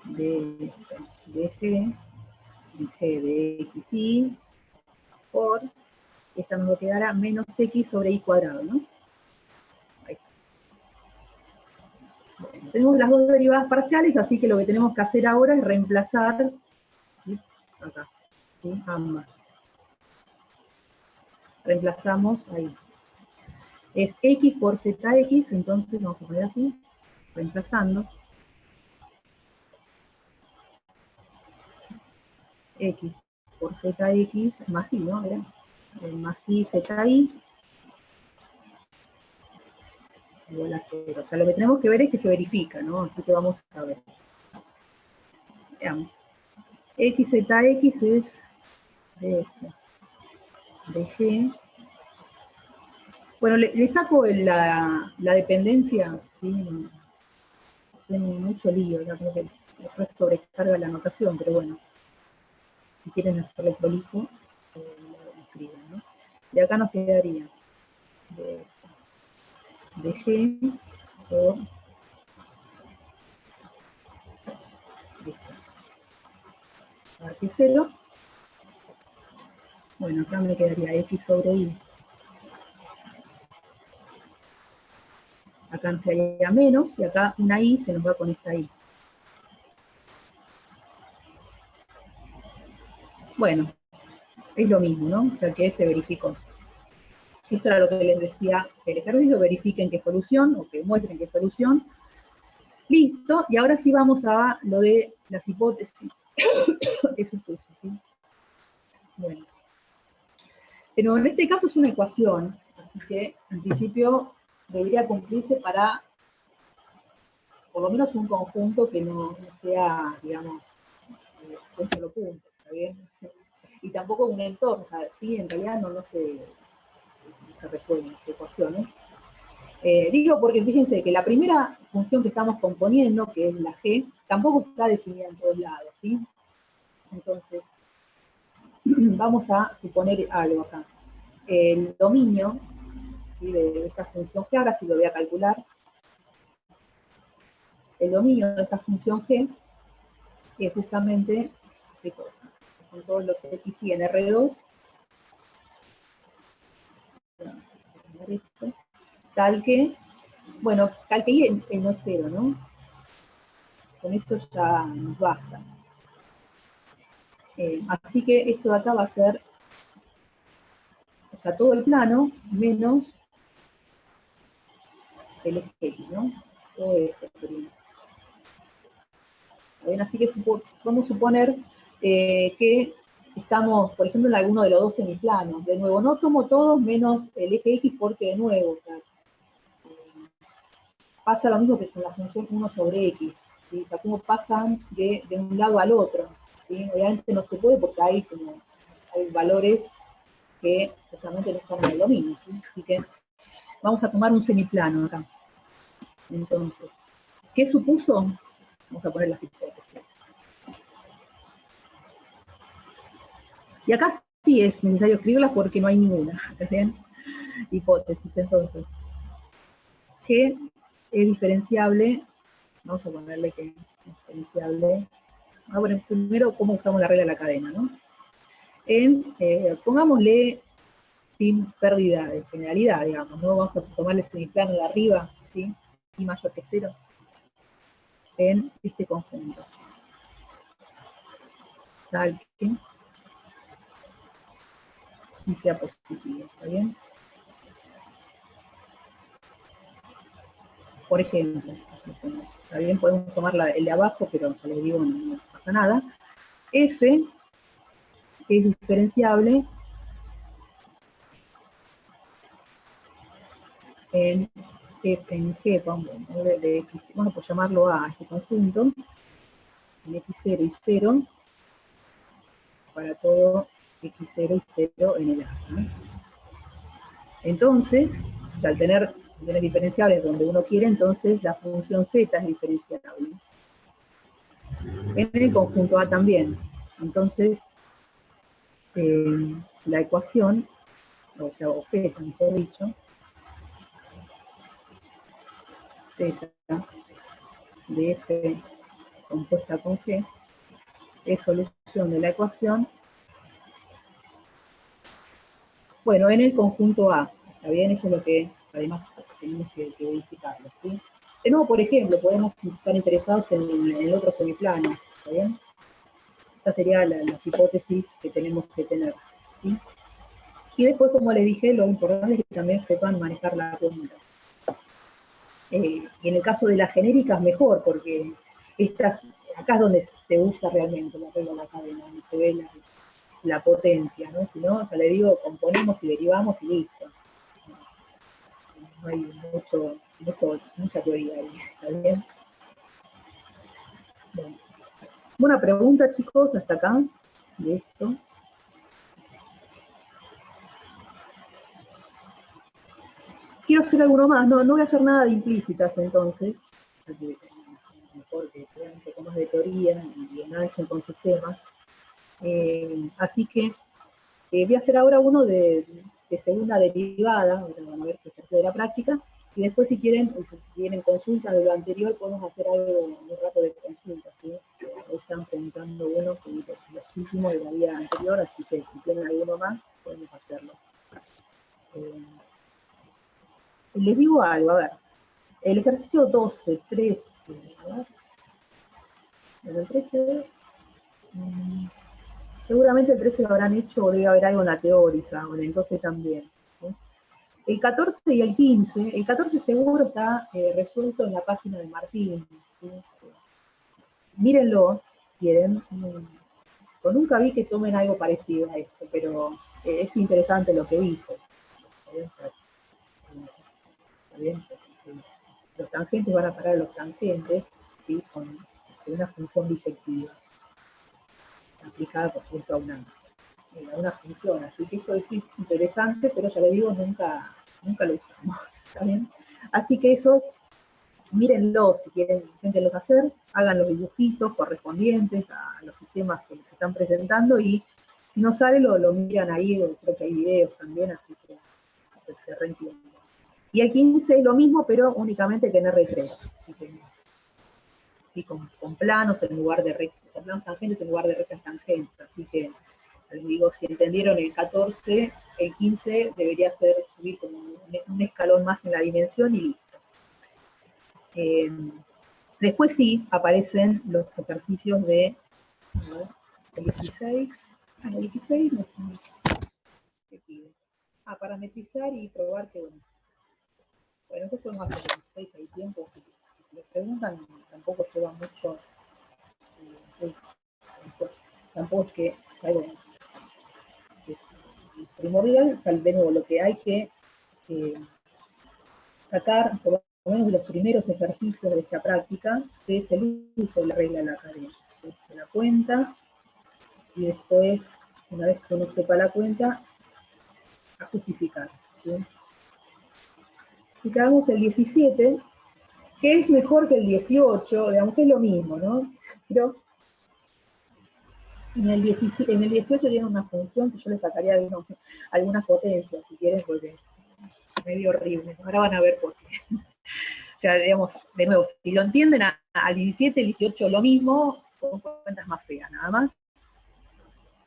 A: de G de XY por, esta nos quedará menos X sobre Y cuadrado, ¿no? tenemos las dos derivadas parciales, así que lo que tenemos que hacer ahora es reemplazar, ¿sí? Acá, ¿sí? Ambas. Reemplazamos ahí. Es x por zx, entonces vamos a poner así, reemplazando. X por zx más i, ¿no? ¿Era? Más i zi igual a 0. O sea, lo que tenemos que ver es que se verifica, ¿no? Así que vamos a ver. Veamos. X zx es de esto, de g. Bueno, le saco la dependencia, ¿sí? Tiene mucho lío, ya como que después sobrecarga la anotación, pero bueno, si quieren hacerle prolijo, lo escriben, ¿no? Y acá nos quedaría de g por, listo, aquí 0, bueno, acá me quedaría x sobre y, acá sería menos, y acá una i se nos va con esta i. Bueno, es lo mismo, ¿no? O sea que se verificó. Esto era lo que les decía el ejercicio, verifiquen qué solución, o que muestren qué solución. Listo, y ahora sí vamos a lo de las hipótesis que supuso, ¿sí? Bueno. Pero en este caso es una ecuación, así que en principio debería cumplirse para por lo menos un conjunto que no sea, digamos, un solo punto, ¿está bien? Y tampoco un entorno, o sea, sí, en realidad no se resuelven las ecuaciones. Digo porque fíjense que la primera función que estamos componiendo, que es la g, tampoco está definida en todos lados, ¿sí? Entonces, vamos a suponer algo acá. El dominio, ¿sí?, de esta función g, ahora sí lo voy a calcular. El dominio de esta función g es justamente ¿qué cosa? Son todos los x y en R2, tal que, bueno, tal que y no es 0, ¿no? Con esto ya nos basta. Así que esto de acá va a ser, o sea, todo el plano menos el eje X, ¿no? Todo esto sería. Bien, así que podemos suponer que estamos, por ejemplo, en alguno de los dos semiplanos. De nuevo, no tomo todos menos el eje X porque, de nuevo, o sea, pasa lo mismo que con la función 1 sobre X. ¿Sí? O sea, cómo pasan de un lado al otro. ¿Sí? Obviamente no se puede porque hay valores que justamente no están en el dominio. ¿Sí? Así que vamos a tomar un semiplano acá. Entonces, ¿qué supuso? Vamos a poner las hipótesis. Y acá sí es necesario escribirlas porque no hay ninguna. ¿Está bien? Hipótesis, entonces. G es diferenciable. Vamos a ponerle que es diferenciable. Bueno, primero, ¿cómo usamos la regla de la cadena, no? Pongámosle sin pérdida de generalidad, digamos, ¿no? Vamos a tomarle el semiplano de arriba, ¿sí? Y mayor que 0, en este conjunto. Tal que y sea positivo, ¿está bien? Por ejemplo, ¿está bien? Podemos tomar el de abajo, pero ya les digo, no pasa nada. F, que es diferenciable en F, en G, de X, bueno, por llamarlo A, este conjunto, en X0 y 0, para todo X0 y 0 en el A, ¿no? Entonces, ya al tener funciones diferenciables donde uno quiere, entonces la función Z es diferenciable. En el conjunto A también. Entonces, la ecuación, o sea, objeto, mejor dicho, Z de F compuesta con G, es solución de la ecuación, bueno, en el conjunto A, ¿está bien? Eso es lo que además tenemos que verificarlo, ¿sí? De nuevo, por ejemplo, podemos estar interesados en el otro semiplano, ¿está bien? Esta sería las hipótesis que tenemos que tener, ¿sí? Y después, como les dije, lo importante es que también sepan manejar la cuenta. Y en el caso de las genéricas, mejor, porque acá es donde se usa realmente la regla de la cadena, donde se ve la potencia, ¿no? Si no, ya le digo, componemos y derivamos y listo. No hay mucha teoría ahí, ¿está bien? Bueno. Una pregunta, chicos, hasta acá, de esto. Quiero hacer alguno más, no voy a hacer nada de implícitas entonces, porque mejor que vean un poco más de teoría y análisis con sistemas. Así que voy a hacer ahora uno de segunda derivada, ahora van a ver que es de la práctica, y después si tienen consultas de lo anterior, podemos hacer algo, un rato de consulta, ¿sí? Están preguntando uno que los últimos de la vida anterior, así que si tienen alguno más, podemos hacerlo. Les digo algo, a ver, el ejercicio 12, 13, a ver, en el 13, seguramente el 13 lo habrán hecho o debe haber algo en la teórica, o en el 12 también, ¿sí? El 14 y el 15, el 14 seguro está resuelto en la página de Martín, ¿sí? Mírenlo, si quieren. Yo nunca vi que tomen algo parecido a esto, pero es interesante lo que dice. ¿Está bien? Los tangentes van a parar a los tangentes, ¿sí? Con una función bisectiva, aplicada por supuesto a una función. Así que esto es interesante, pero ya le digo, nunca lo usamos. ¿Está bien? Así que eso, mírenlo si quieren, inténtenlos hacer, hagan los dibujitos correspondientes a los sistemas que se están presentando y si no sale lo miran ahí, creo que hay videos también, así que se reentiende. Y el 15 es lo mismo, pero únicamente que en R3. Así que, y con planos en lugar de rectas, con planos tangentes en lugar de rectas tangentes. Así que, les digo, si entendieron el 14, el 15 debería ser subir como un escalón más en la dimensión y listo. Después sí aparecen los ejercicios de el 16. El 16 no sé qué pide. Parametrizar y probar que bueno. Bueno, entonces podemos hacer el 16, hay tiempo. Si les preguntan, tampoco lleva mucho. Tampoco es que algo es primordial. De nuevo, lo que hay que sacar, por lo menos los primeros ejercicios de esta práctica, es el uso de la regla de la cadena. Se la cuenta y después, una vez que uno sepa la cuenta, a justificar. ¿Sí? Si hagamos el 17, que es mejor que el 18, digamos que es lo mismo, ¿no? Pero en el 18 tiene una función que yo le sacaría algunas potencias, si quieren, porque es medio horrible. Ahora van a ver por qué. O sea, digamos, de nuevo, si lo entienden al 17, el 18 lo mismo, con cuentas más feas, nada más.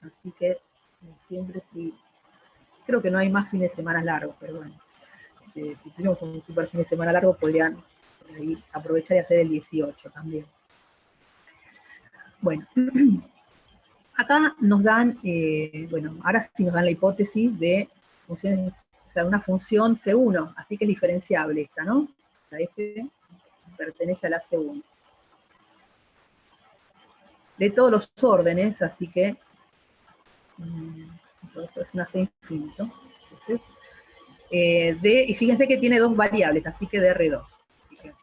A: Así que siempre sí. Creo que no hay más fines de semana largos, pero bueno. Si tenemos un super fin de semana largo, podrían ahí aprovechar y hacer el 18 también. Bueno, acá nos dan, bueno, ahora sí nos dan la hipótesis de funciones, o sea, una función C1, así que es diferenciable esta, ¿no? La F pertenece a la C1. De todos los órdenes, así que esto es una C infinito. Entonces, y fíjense que tiene dos variables, así que de R2. Fíjense.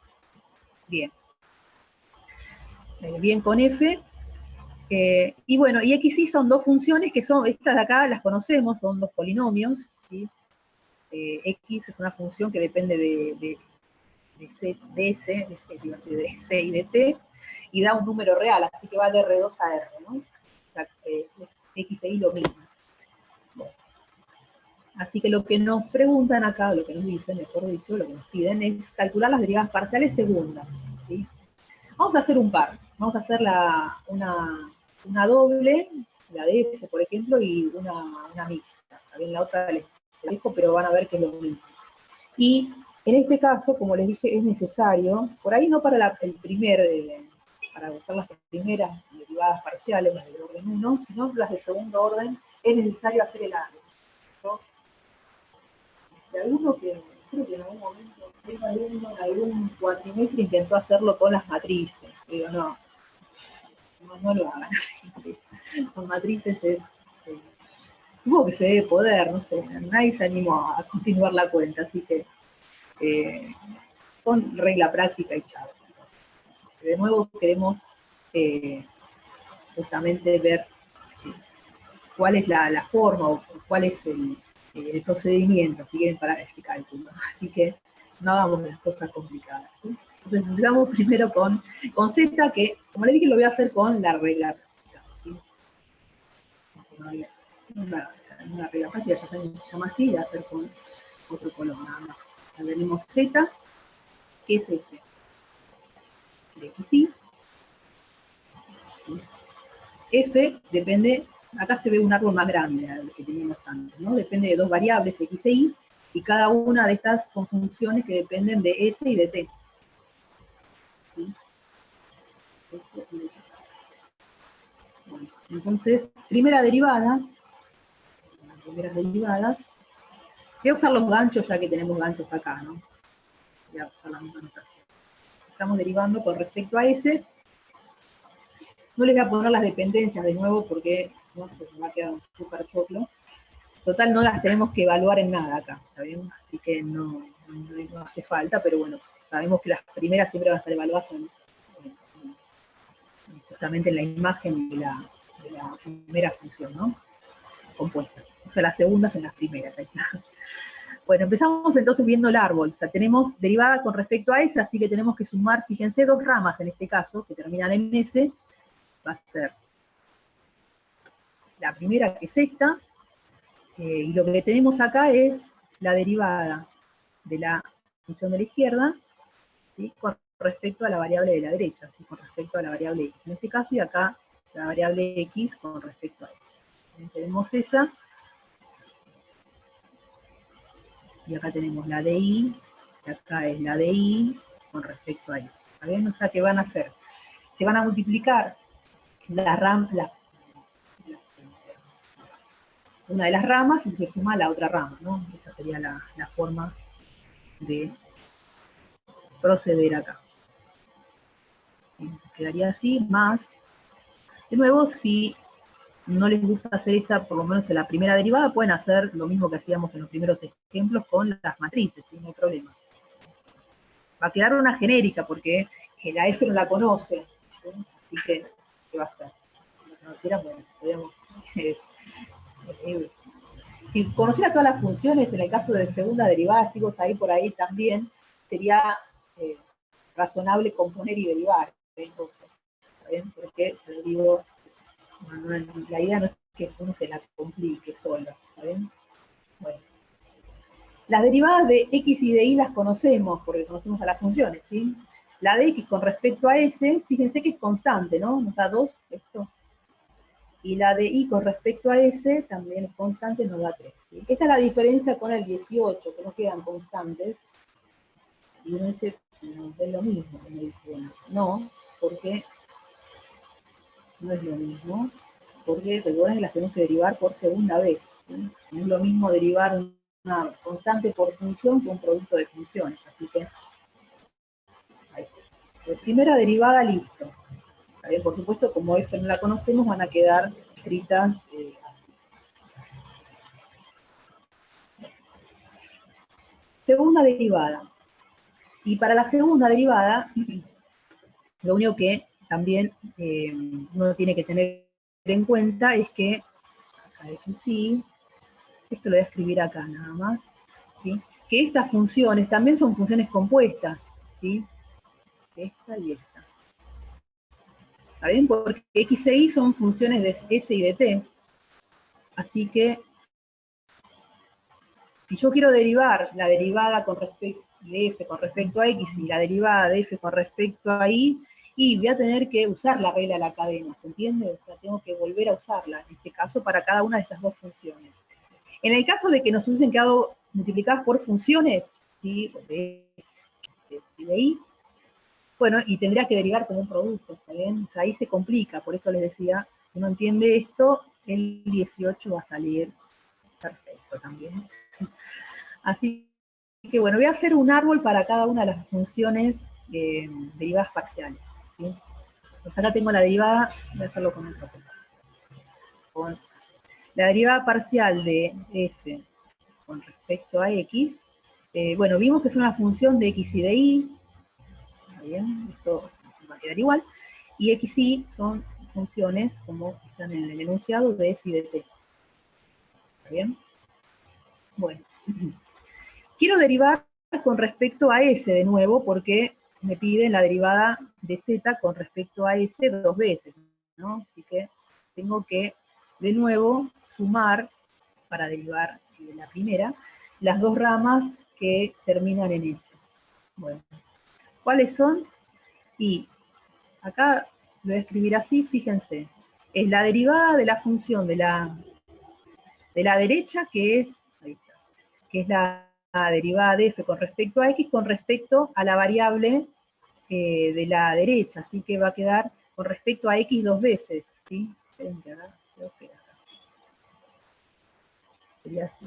A: Bien. Bien con F. Y bueno, y X y son dos funciones que son, estas de acá las conocemos, son dos polinomios, ¿sí? X es una función que depende de C y de T, y da un número real, así que va de R2 a R, ¿no? O sea, X e Y lo mismo. Bueno. Así que lo que nos preguntan acá, lo que nos dicen, mejor dicho, lo que nos piden es calcular las derivadas parciales segundas, ¿sí? Vamos a hacer un par, vamos a hacer una doble, la de F, por ejemplo, y una mixta. También la otra les dejo, pero van a ver que es lo mismo. Y En este caso, como les dije, es necesario, por ahí no para para buscar las primeras derivadas parciales, las del orden 1, sino las de segundo orden, es necesario hacer el árbol, ¿no? De alguno que, creo que en algún momento, en algún cuatrimestre intentó hacerlo con las matrices. Digo, no lo hagan. Con matrices es, supongo que se debe poder, no sé, nadie se animó a continuar la cuenta, así que con regla práctica y chao. De nuevo queremos justamente ver cuál es la forma o cuál es el procedimiento que quieren para este cálculo. Así que no hagamos las cosas complicadas, ¿sí? Entonces empezamos primero con Z, que como les dije lo voy a hacer con la regla práctica, ¿sí? Una regla práctica ya se llama así, la voy a hacer con otro color nada más. Ya tenemos Z, que es este. De XY. F depende, acá se ve un árbol más grande al que teníamos antes, ¿no? Depende de dos variables, X e Y, y cada una de estas son funciones que dependen de S y de T. ¿Sí? Bueno, entonces, primera derivada, las primeras derivadas, voy a usar los ganchos ya que tenemos ganchos acá, ¿no? Voy a usar la misma notación. Estamos derivando con respecto a S. No les voy a poner las dependencias de nuevo porque no se me va a quedar un súper choclo. Total, no las tenemos que evaluar en nada acá, ¿está bien? Así que no hace falta, pero bueno, sabemos que las primeras siempre van a estar evaluadas justamente en la imagen de la primera función, ¿no? Compuesta. O sea, las segundas en las primeras, ahí está. Bueno, empezamos entonces viendo el árbol. O sea, tenemos derivada con respecto a S, así que tenemos que sumar, fíjense, dos ramas en este caso, que terminan en S. Va a ser la primera, que es esta, y lo que tenemos acá es la derivada de la función de la izquierda, ¿sí? Con respecto a la variable de la derecha, ¿sí? Con respecto a la variable x en este caso, y acá la variable x con respecto a x. Tenemos esa, y acá tenemos la de y acá es la de y con respecto a y. ¿Está bien? O sea, que van a hacer, se van a multiplicar una de las ramas y se suma la otra rama, ¿no? Esta sería la forma de proceder acá. Quedaría así, más. De nuevo, si no les gusta hacer esta, por lo menos en la primera derivada, pueden hacer lo mismo que hacíamos en los primeros ejemplos con las matrices, ¿sí? No hay problema. Va a quedar una genérica, porque la F no la conoce, ¿sí? Así que, ¿qué va a hacer? Si la conociera, bueno, podríamos... si conociera todas las funciones, en el caso de segunda derivada, chicos, ahí por ahí también sería razonable componer y derivar. Entonces, ¿está bien? Porque, te digo, la idea no es que uno se la complique solo, ¿está bien? Bueno. Las derivadas de x y de y las conocemos, porque conocemos a las funciones, ¿sí? La de x con respecto a s, fíjense que es constante, ¿no? Nos da 2, esto. Y la de y con respecto a s también es constante, nos da 3. ¿Sí? Esta es la diferencia con el 18, que no quedan constantes. Y uno dice, no, es lo mismo. Y me dice, bueno, no, porque no es lo mismo. Porque recuerden que las tenemos que derivar por segunda vez, ¿sí? No es lo mismo derivar una constante por función que un producto de funciones. Así que, ahí está. La primera derivada, listo. Por supuesto, como f no la conocemos, van a quedar escritas así. Segunda derivada. Y para la segunda derivada, lo único que también uno tiene que tener en cuenta es que, acá es sí, esto lo voy a escribir acá nada más, ¿sí? Que estas funciones también son funciones compuestas, ¿sí? Esta y esta. ¿Está bien? Porque x e y son funciones de s y de t. Así que, si yo quiero derivar la derivada de f con respecto a x y la derivada de f con respecto a y voy a tener que usar la regla de la cadena, ¿se entiende? O sea, tengo que volver a usarla, en este caso, para cada una de estas dos funciones. En el caso de que nos hubiesen quedado multiplicadas por funciones, ¿sí? O de X y de Y. Bueno, y tendría que derivar como un producto, ¿está bien? O sea, ahí se complica, por eso les decía, si uno entiende esto, el 18 va a salir perfecto también. Así que bueno, voy a hacer un árbol para cada una de las funciones derivadas parciales, ¿sí? Pues acá tengo la derivada, voy a hacerlo con otro papel. Con la derivada parcial de f con respecto a x, bueno, vimos que es una función de x y de y, ¿está bien? Esto va a quedar igual, y x y son funciones, como están en el enunciado, de s y de t. ¿Está bien? Bueno, quiero derivar con respecto a s de nuevo, porque me piden la derivada de z con respecto a s dos veces, ¿no? Así que tengo que, de nuevo, sumar, para derivar de la primera, las dos ramas que terminan en s. Bueno, ¿cuáles son? Y acá lo voy a escribir así, fíjense. Es la derivada de la función de la derecha, que es, ahí está, que es la derivada de f con respecto a x con respecto a la variable de la derecha, así que va a quedar con respecto a x dos veces, ¿sí? Sería así.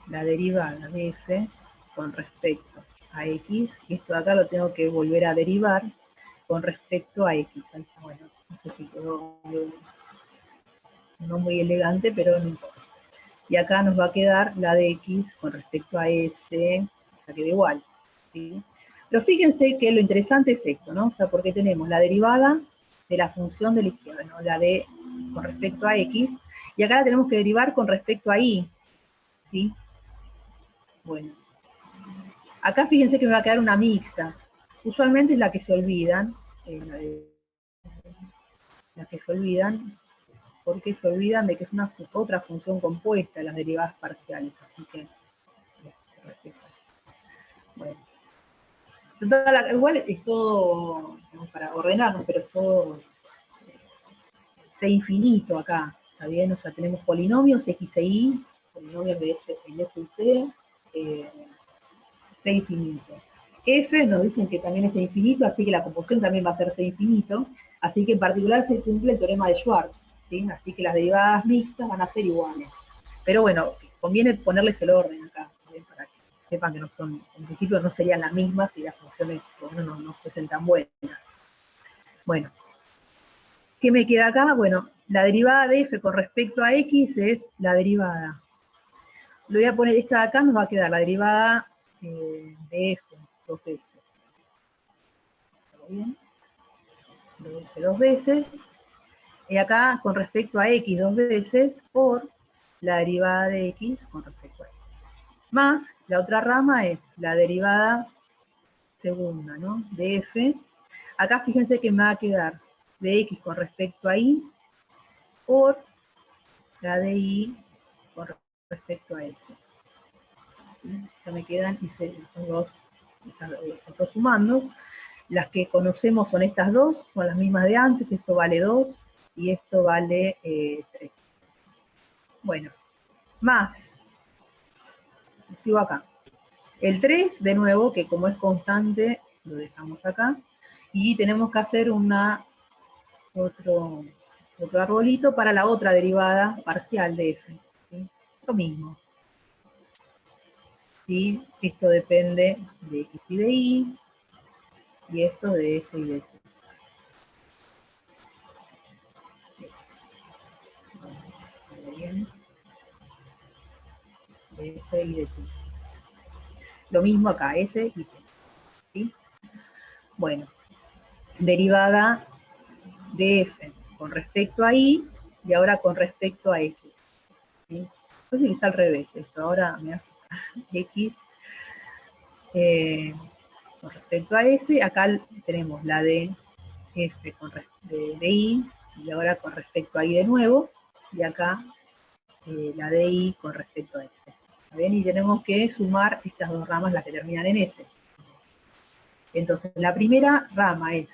A: La derivada de f con respecto a x, y esto de acá lo tengo que volver a derivar con respecto a x. Bueno, no sé si quedó no muy elegante, pero no importa. Y acá nos va a quedar la de x con respecto a s, o sea, queda igual, ¿sí? Pero fíjense que lo interesante es esto, ¿no? O sea, porque tenemos la derivada de la función de la izquierda, ¿no? La de con respecto a x, y acá la tenemos que derivar con respecto a y, ¿sí? Bueno, acá fíjense que me va a quedar una mixta. Usualmente es la que se olvidan, la que se olvidan, porque se olvidan de que es otra función compuesta, las derivadas parciales. Así que, bueno. Igual es todo, para ordenarnos, pero es todo C infinito acá, ¿está bien? O sea, tenemos polinomios x e y, polinomios de f en f y c, C infinito. F nos dicen que también es C infinito, así que la composición también va a ser C infinito, así que en particular se cumple el teorema de Schwarz, ¿sí? Así que las derivadas mixtas van a ser iguales. Pero bueno, conviene ponerles el orden acá, ¿sí? Para que sepan que no son, en principio no serían las mismas y las funciones no fuesen tan buenas. Bueno, ¿qué me queda acá? Bueno, la derivada de f con respecto a x es la derivada. Le voy a poner esta de acá, nos va a quedar la derivada de f dos veces. ¿Está bien? Dos veces. Y acá con respecto a x dos veces por la derivada de x con respecto a x. Más la otra rama es la derivada segunda, ¿no? De f. Acá fíjense que me va a quedar de x con respecto a y por la de y con respecto a x. Ya me quedan son dos sumando. Las que conocemos son estas dos, son las mismas de antes, esto vale 2 y esto vale 3. Bueno, más, sigo acá. El 3, de nuevo, que como es constante, lo dejamos acá. Y tenemos que hacer otro arbolito para la otra derivada parcial de f. ¿Sí? Lo mismo. ¿Sí? Esto depende de x y de y esto de f y de t. Bien. De f y de t. Lo mismo acá, s y t. ¿Sí? Bueno, derivada de f con respecto a y ahora con respecto a x. ¿Sí? Entonces está al revés esto. Ahora me hace x con respecto a s. Acá tenemos la de f de y ahora con respecto a y de nuevo. Y acá la de y con respecto a s. ¿Está bien? Y tenemos que sumar estas dos ramas, las que terminan en s. Entonces, la primera rama es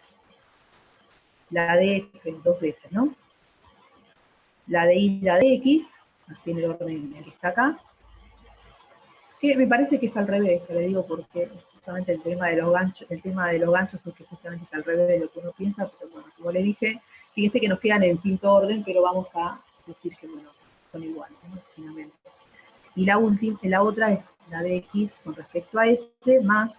A: la de f dos veces, ¿no? La de y, la de x, así en el orden que está acá. Que me parece que es al revés, te lo digo porque justamente el tema de los ganchos es que justamente es al revés de lo que uno piensa, pero bueno, como le dije, fíjense que nos quedan en quinto orden, pero vamos a decir que bueno, son iguales, ¿no? Finalmente. Y la otra es la de x con respecto a s más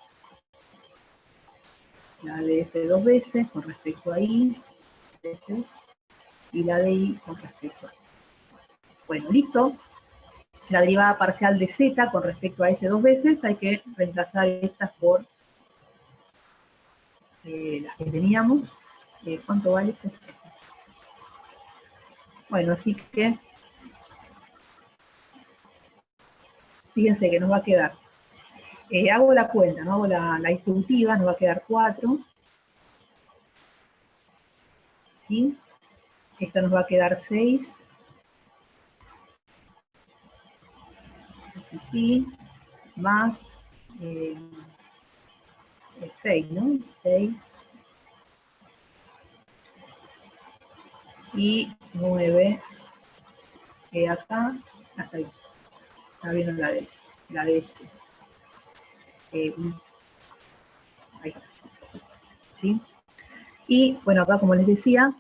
A: la de f dos veces con respecto a y veces, y la de y con respecto a y. Bueno, listo. La derivada parcial de z con respecto a s dos veces, hay que reemplazar estas por las que teníamos. ¿Cuánto vale esto? Bueno, así que fíjense que nos va a quedar, hago la cuenta, ¿no? Hago la distributiva, nos va a quedar 4, ¿sí? Esta nos va a quedar 6, ¿sí? Más 6, ¿no? 6 y 9 acá, hasta ahí. Está viendo la de S. Ahí está. ¿Sí? Y bueno, acá como les decía,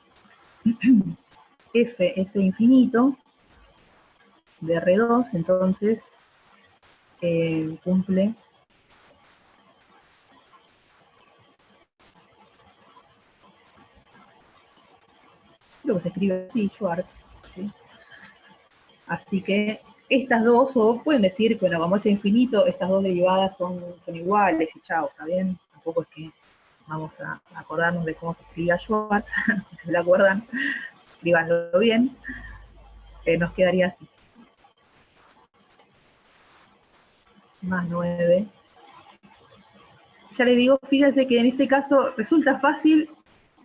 A: f infinito de R2, entonces cumple lo que se escribe así, Schwarz, ¿sí? Así que estas dos, o pueden decir, bueno, como es infinito, estas dos derivadas son iguales y chao, ¿está bien? Tampoco es que vamos a acordarnos de cómo se escribía Schwarz, si se lo acuerdan, escríbanlo bien, nos quedaría así. Más 9. Ya les digo, fíjense que en este caso resulta fácil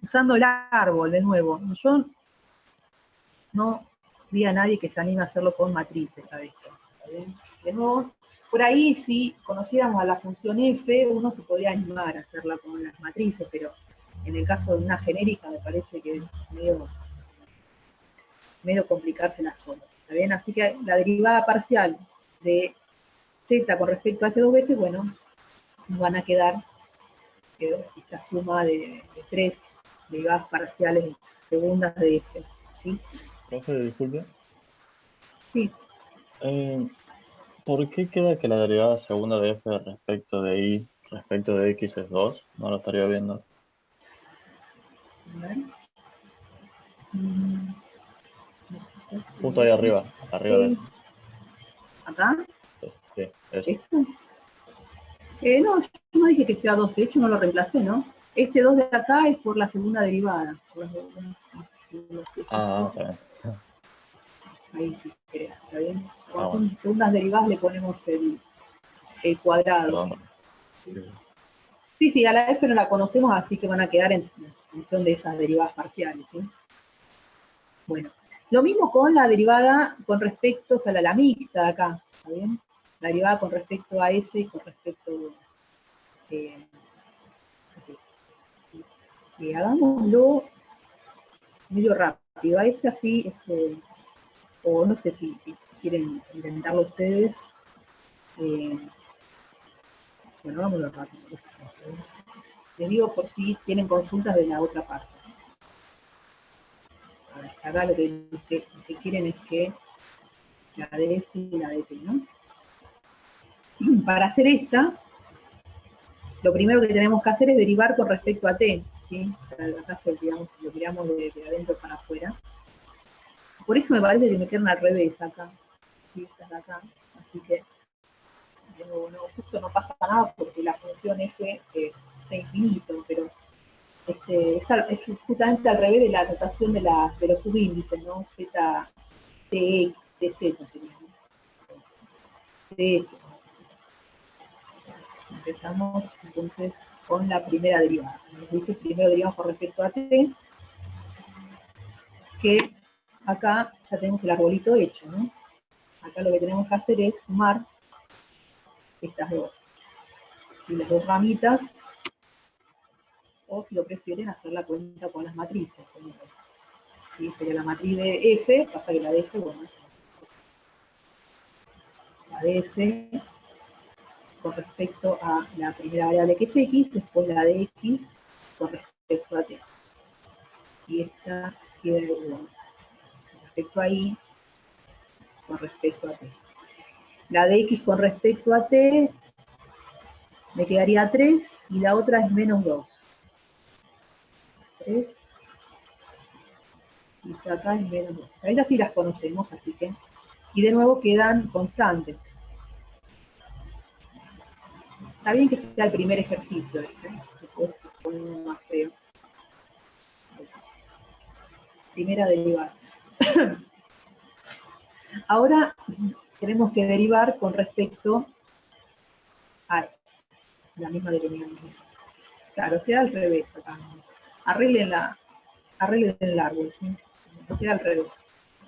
A: usando el árbol, de nuevo. Yo no vi a nadie que se anime a hacerlo con matrices a esto. De nuevo, por ahí si conociéramos a la función f, uno se podría animar a hacerla con las matrices, pero en el caso de una genérica me parece que es medio complicársela solo. ¿Está bien? Así que la derivada parcial de z con respecto a s2 veces, bueno, nos van a quedar esta suma de 3 derivadas parciales segundas de f. ¿Sí?
D: Profe, disculpe.
A: Sí.
D: ¿Por qué queda que la derivada segunda de f respecto de y respecto de x es 2? No lo estaría viendo. Justo ahí arriba de eso.
A: ¿Acá?
D: Sí, eso.
A: ¿Esto? No, yo no dije que sea 2, de hecho no lo reemplacé, ¿no? Este 2 de acá es por la segunda derivada.
D: Ah, está bien.
A: Ahí sí querés, ¿está bien? Cuando
D: Bueno.
A: son segundas derivadas le ponemos el cuadrado.
D: Perdón.
A: Sí, a la F no la conocemos, así que van a quedar en función de esas derivadas parciales, ¿sí? Bueno, lo mismo con la derivada con respecto a la mixta de acá, ¿está bien? La derivada con respecto a S y con respecto hagámoslo medio rápido, a S así, o no sé si quieren intentarlo ustedes, bueno, vámonos rápido. Les digo por si tienen consultas de la otra parte. A ver, acá lo que quieren es que la de S y la de T, ¿no? Para hacer esta, lo primero que tenemos que hacer es derivar con respecto a T, ¿sí? Acá digamos, lo tiramos de adentro para afuera. Por eso me parece que me quedan al revés acá. ¿Sí? Estas de acá. Así que, no, justo no pasa nada porque la función S es infinito, pero es justamente al revés de la notación de los subíndices, ¿no? Z, T, TZ sería, ¿no? TS. Empezamos entonces con la primera derivada. Nos dice primero derivamos con respecto a T, que acá ya tenemos el arbolito hecho, ¿no? Acá lo que tenemos que hacer es sumar estas dos. Y las dos ramitas, o si lo prefieren, hacer la cuenta con las matrices. ¿Sí? Sería la matriz de F, pasa que la de F, bueno, la de F con respecto a la primera variable que es x, después la de x con respecto a t. Y esta queda igual. Con respecto a y, con respecto a t. La de x con respecto a t me quedaría 3 y la otra es menos 2. 3 y acá es menos 2. Estas sí las conocemos, así que... Y de nuevo quedan constantes. Está bien que sea el primer ejercicio, después poner uno más feo. Primera derivada. Ahora tenemos que derivar con respecto a la misma que teníamos. Claro, queda al revés acá. Arreglen el árbol, ¿sí? Queda al revés.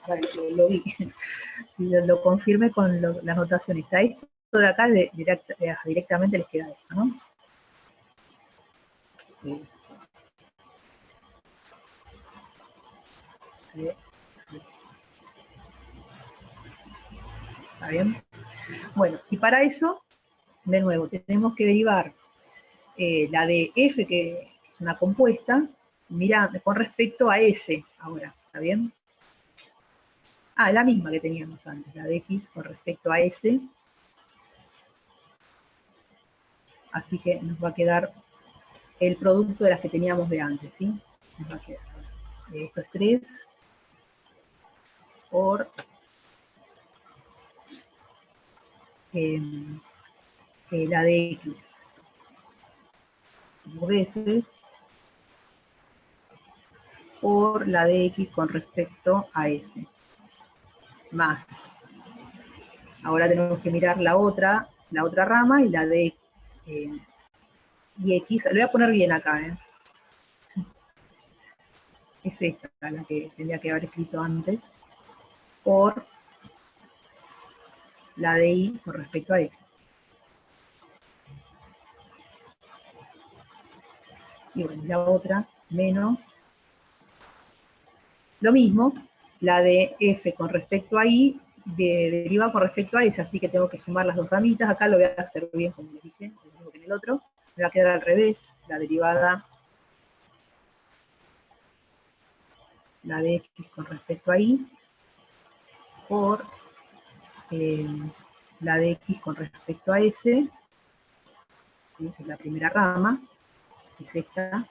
A: Ahora lo vi. Y lo confirme con la anotación. Está esto de acá, directamente les queda esto, ¿no? Sí. Sí. ¿Está bien? Bueno, y para eso, de nuevo, tenemos que derivar la de f, que es una compuesta, mira, con respecto a s ahora, ¿está bien? Ah, la misma que teníamos antes, la de x con respecto a s. Así que nos va a quedar el producto de las que teníamos de antes, ¿sí? Nos va a quedar, esto es 3 por la de x dos veces por la de x con respecto a s, más. Ahora tenemos que mirar la otra rama y la de y x, lo voy a poner bien acá, es esta la que tendría que haber escrito antes, por la de y con respecto a x. Y bueno, la otra, menos, lo mismo, la de f con respecto a y, deriva con respecto a s, así que tengo que sumar las dos ramitas. Acá lo voy a hacer bien como les dije, lo mismo que en el otro. Me va a quedar al revés, la derivada, la de x con respecto a y, por la de x con respecto a s, ¿sí? Es la primera rama, es esta.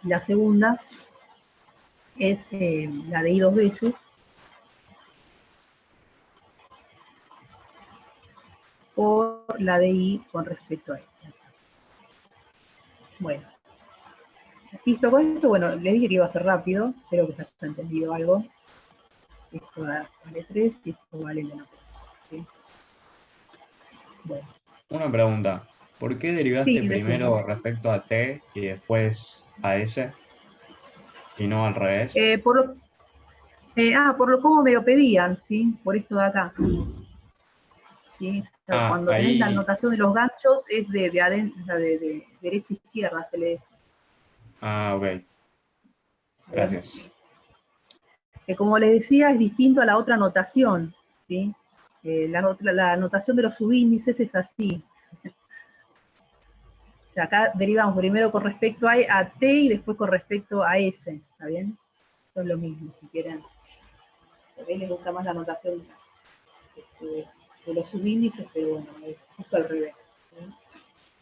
A: Y la segunda es la de y dos veces, por la de y con respecto a s. Bueno, listo con esto. Bueno, les dije que iba a ser rápido, espero que se haya entendido algo. Esto vale 3 y esto vale menos 3. ¿Sí? Bueno.
E: Una pregunta. ¿Por qué derivaste
A: Sí,
E: primero respecto a t y después a s y no al revés?
A: Por lo como me lo pedían, ¿sí? Por esto de acá. ¿Sí? O sea,
E: Ah,
A: cuando tenés la
E: ahí.
A: anotación de los ganchos es de adentro, o sea, de derecha a izquierda se le...
E: Ah, ok. Gracias.
A: Que como les decía, es distinto a la otra anotación, ¿sí? La anotación de los subíndices es así. O sea, acá derivamos primero con respecto a t y después con respecto a s, ¿está bien? Esto es lo mismo, si quieren. A mí les gusta más la anotación de los subíndices, pero bueno, es justo al revés, ¿sí?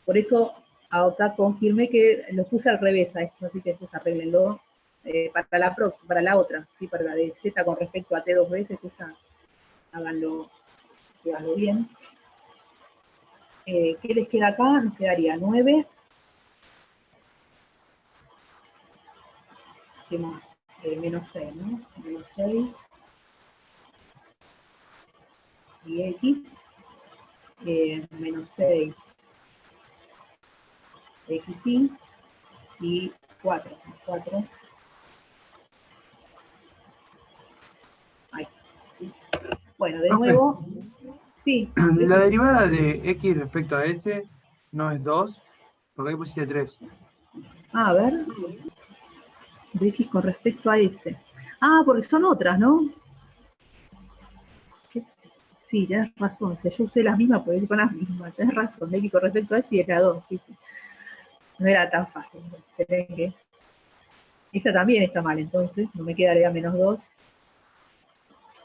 A: Por eso acá confirmé que lo puse al revés a esto, así que después arreglenlo para la otra, ¿sí? Para la de z con respecto a t dos veces, esa háganlo bien. ¿Qué les queda acá? Nos quedaría 9. ¿Qué más? Menos 6, ¿no? Menos 6. Y x. Menos 6. X y 4. 4. Ahí. ¿Sí? Bueno, de nuevo. Sí.
F: La derivada de x respecto a s no es 2, porque ahí pusiste 3.
A: A ver. De x con respecto a s. Ah, porque son otras, ¿no? Sí, Sí, tenés razón, que yo usé las mismas, porque ir con las mismas, tenés razón, de X con respecto a ese era 2, sí, sí. No era tan fácil, ¿creen que? Esta también está mal, entonces, no me quedaría -2.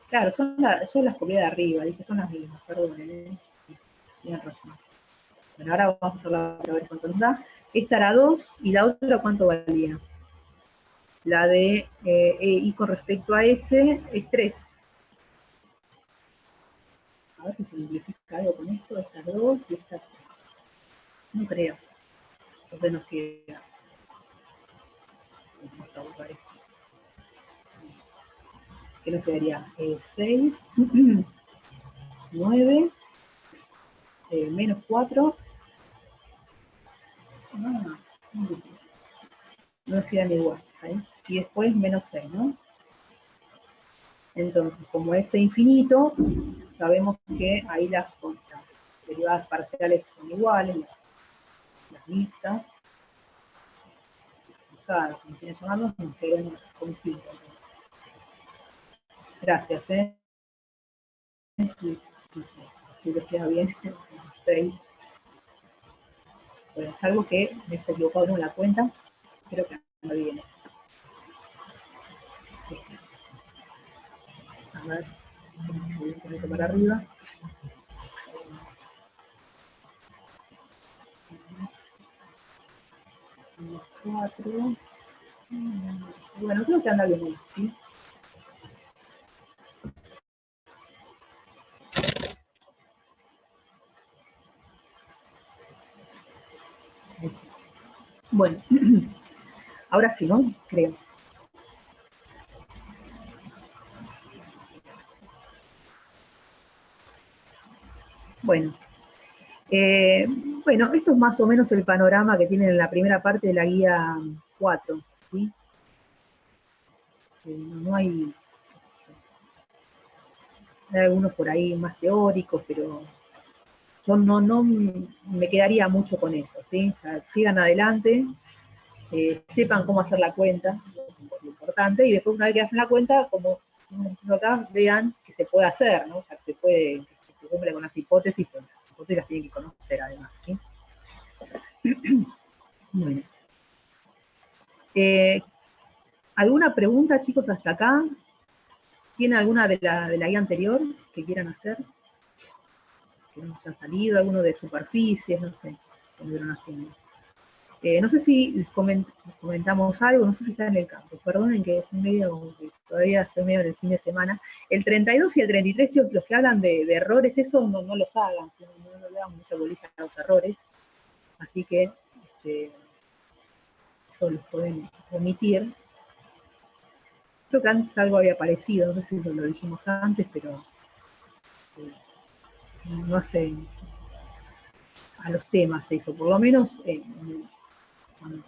A: Claro, yo las copié de arriba, dije, son las mismas, perdonen, sí, tienen razón. Bueno, ahora vamos a hacerla para ver cuánto nos da. Esta era 2, y la otra, ¿cuánto valía? La de y con respecto a S es 3. A ver si se simplifica algo con esto, estas 2 y estas 3. No creo. Entonces nos queda. Vamos a buscar esto. ¿Qué nos quedaría? 6, 9, -4. No nos quedan igual. ¿Sí? Y después -6, ¿no? Entonces, como es infinito, sabemos que ahí las derivadas parciales son iguales, las mixtas. Cada funciones sonando nos quedan con 5. Gracias, si les queda bien, 6. Bueno, es algo que me he equivocado en la cuenta, creo que anda bien. A ver, voy a poner para arriba. -4. Bueno, creo que anda bien, ¿sí? Bueno, ahora sí, ¿no? Creo. Bueno, bueno, esto es más o menos el panorama que tiene en la primera parte de la guía 4, ¿sí? No hay algunos por ahí más teóricos, pero yo no me quedaría mucho con eso, ¿sí? O sea, sigan adelante, sepan cómo hacer la cuenta, es importante, y después una vez que hacen la cuenta, como acá, vean que se puede hacer, ¿no? O sea, que se cumple con las hipótesis, pues las hipótesis las tienen que conocer además, ¿sí? Bueno. ¿Alguna pregunta, chicos, hasta acá? ¿Tienen alguna de la guía anterior que quieran hacer? Que no se han salido, alguno de superficies, no sé, que me vieron haciendo. No sé si les comentamos algo, no sé si está en el campo. Perdonen que es medio, que todavía estoy medio en el fin de semana. El 32 y el 33, los que hablan de errores, eso no los hagan, no le dan mucha bolita a los errores. Así que eso los pueden omitir. Creo que antes algo había aparecido, no sé si lo dijimos antes, pero no hace a los temas eso, por lo menos cuando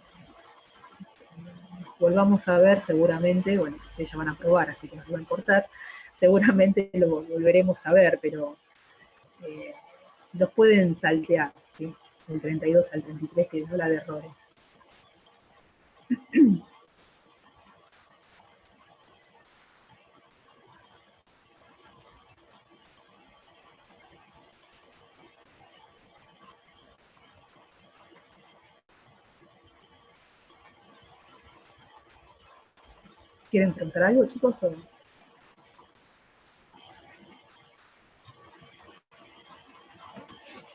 A: volvamos a ver seguramente, bueno, ustedes ya van a probar, así que nos va a importar, seguramente lo volveremos a ver, pero los pueden saltear, ¿sí? Del 32 al 33 que habla de errores. ¿Quieren preguntar algo, chicos? ¿O?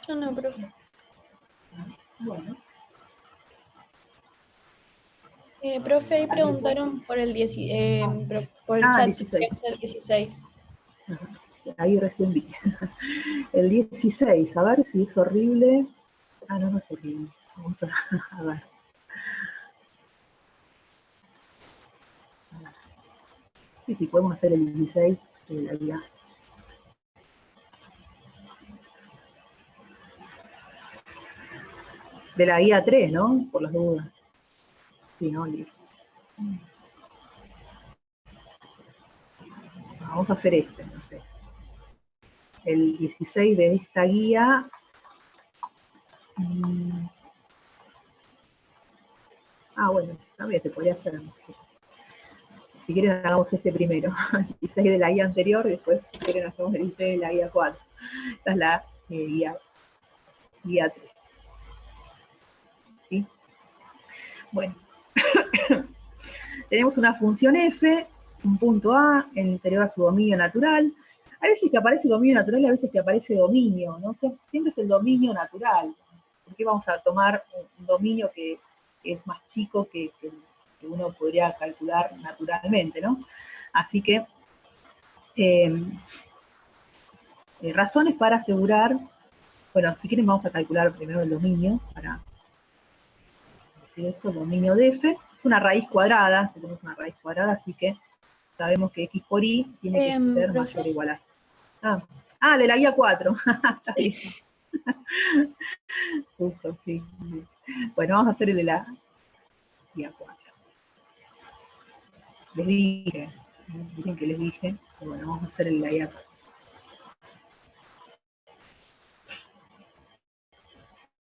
G: Yo no, profe.
A: Bueno.
G: Profe, ahí preguntaron por el, por el chat
A: 16.
G: si quería hacer 16.
A: Ajá. Ahí recién vi. El 16, a ver si es horrible. Ah, no es horrible. Vamos a ver. Sí, podemos hacer el 16 de la guía. De la guía 3, ¿no? Por las dudas. Sí, ¿no? Vamos a hacer este, no sé. El 16 de esta guía. Bueno, también se podría hacer. Si quieren hagamos este primero, el 16 de la guía anterior, y después si quieren hacemos el 16 de la guía 4. Esta es la guía 3. ¿Sí? Bueno, tenemos una función f, un punto A, anterior a su dominio natural. Hay veces que aparece dominio natural y a veces que aparece dominio, ¿no? Siempre es el dominio natural. ¿Por qué vamos a tomar un dominio que es más chico que uno podría calcular naturalmente, ¿no? Así que razones para asegurar, bueno, si quieren vamos a calcular primero el dominio, para decir esto, dominio de f, es una raíz cuadrada, tenemos una raíz cuadrada, así que sabemos que x por y tiene que ser mayor o igual a... de la guía 4, está bien. Justo, sí. Bueno, vamos a hacer el de la guía 4. Les dije, dicen que les dije, pero bueno, vamos a hacer el de la guía 4.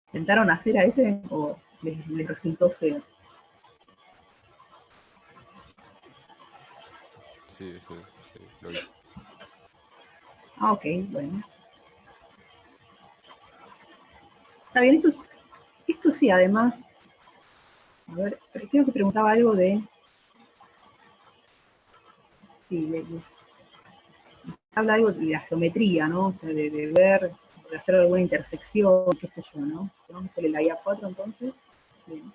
A: ¿Intentaron hacer a ese o les resultó feo?
H: Sí, lo hice.
A: Ok, bueno. Está bien, esto sí, además, a ver, creo que preguntaba algo de... Sí, habla algo de la geometría, ¿no? O sea, de ver, de hacer alguna intersección, qué sé yo, ¿no? Vamos a hacer la guía 4 entonces. Bien.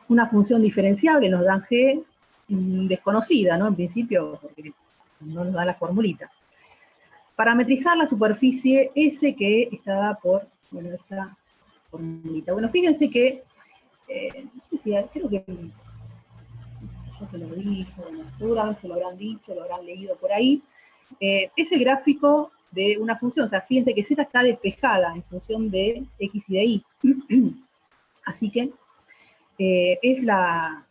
A: Una función diferenciable nos dan g desconocida, ¿no? En principio, porque no nos da la formulita. Parametrizar la superficie S que está dada por, bueno, esta formulita. Bueno, fíjense que, no sé si, creo que yo se lo dije, bueno, seguramente lo habrán dicho, lo habrán leído por ahí. Es el gráfico de una función, o sea, fíjense que Z está despejada en función de X y de Y. Así que es la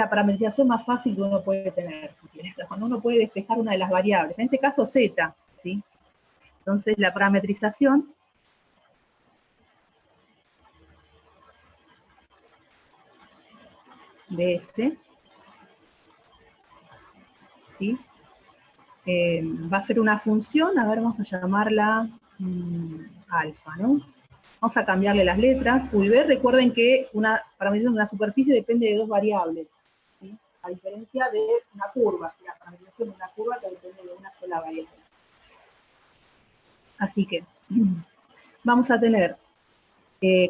A: parametrización más fácil que uno puede tener. Cuando uno puede despejar una de las variables, en este caso Z, ¿sí? Entonces la parametrización de S, ¿sí? Va a ser una función, a ver, vamos a llamarla alfa, ¿no? Vamos a cambiarle las letras. U y B, recuerden que una parametrización de una superficie depende de dos variables, ¿sí? A diferencia de una curva, la parametrización de una curva que depende de una sola variable. Así que vamos a tener,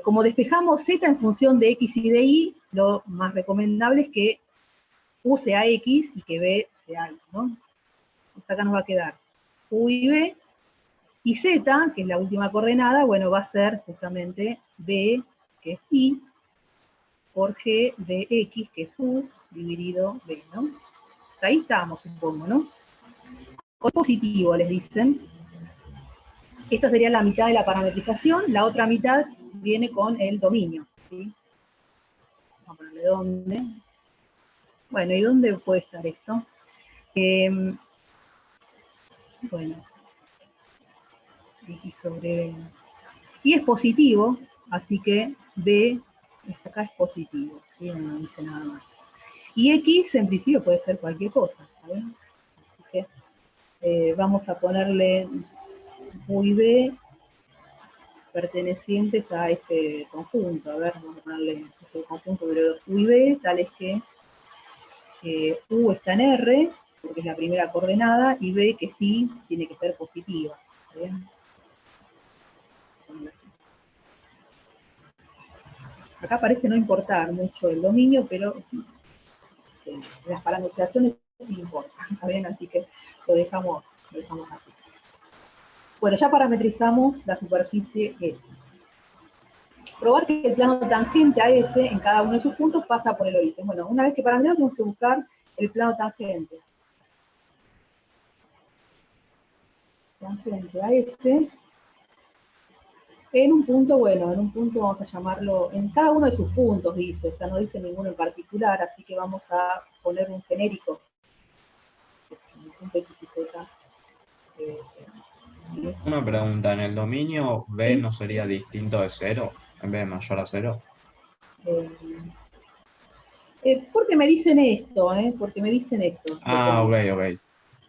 A: como despejamos Z en función de X y de Y, lo más recomendable es que U sea X y que B sea algo, ¿no? Acá nos va a quedar U y B, y Z, que es la última coordenada, bueno, va a ser justamente B, que es Y, por G de X, que es U, dividido B, ¿no? Ahí estamos, supongo, ¿no? O positivo, les dicen. Esta sería la mitad de la parametrización, la otra mitad viene con el dominio, ¿sí? Vamos a ponerle dónde. Bueno, ¿y dónde puede estar esto? Bueno, X sobre... Y es positivo, así que B, acá es positivo, ¿sí? No dice nada más. Y X en principio puede ser cualquier cosa, ¿saben? Así que vamos a ponerle U y B pertenecientes a este conjunto. A ver, vamos a ponerle este conjunto de los U y B, tales que U está en R, porque es la primera coordenada, y B que sí tiene que ser positiva. ¿Bien? Acá parece no importar mucho el dominio, pero las parametrizaciones sí importan, ¿está bien? Así que lo dejamos así. Bueno, ya parametrizamos la superficie S. Probar que el plano tangente a S en cada uno de sus puntos pasa por el origen. Bueno, una vez que parametrizamos, tenemos que buscar el plano tangente. Tangente a S. En un punto, bueno, en un punto vamos a llamarlo, en cada uno de sus puntos dice, o sea, no dice ninguno en particular, así que vamos a poner un genérico. Un X y Z.
E: Una pregunta, ¿en el dominio B
A: ¿Sí?
E: no sería distinto de 0 en vez de mayor a 0?
A: Porque me dicen esto, porque me dicen esto.
E: Ah, ok.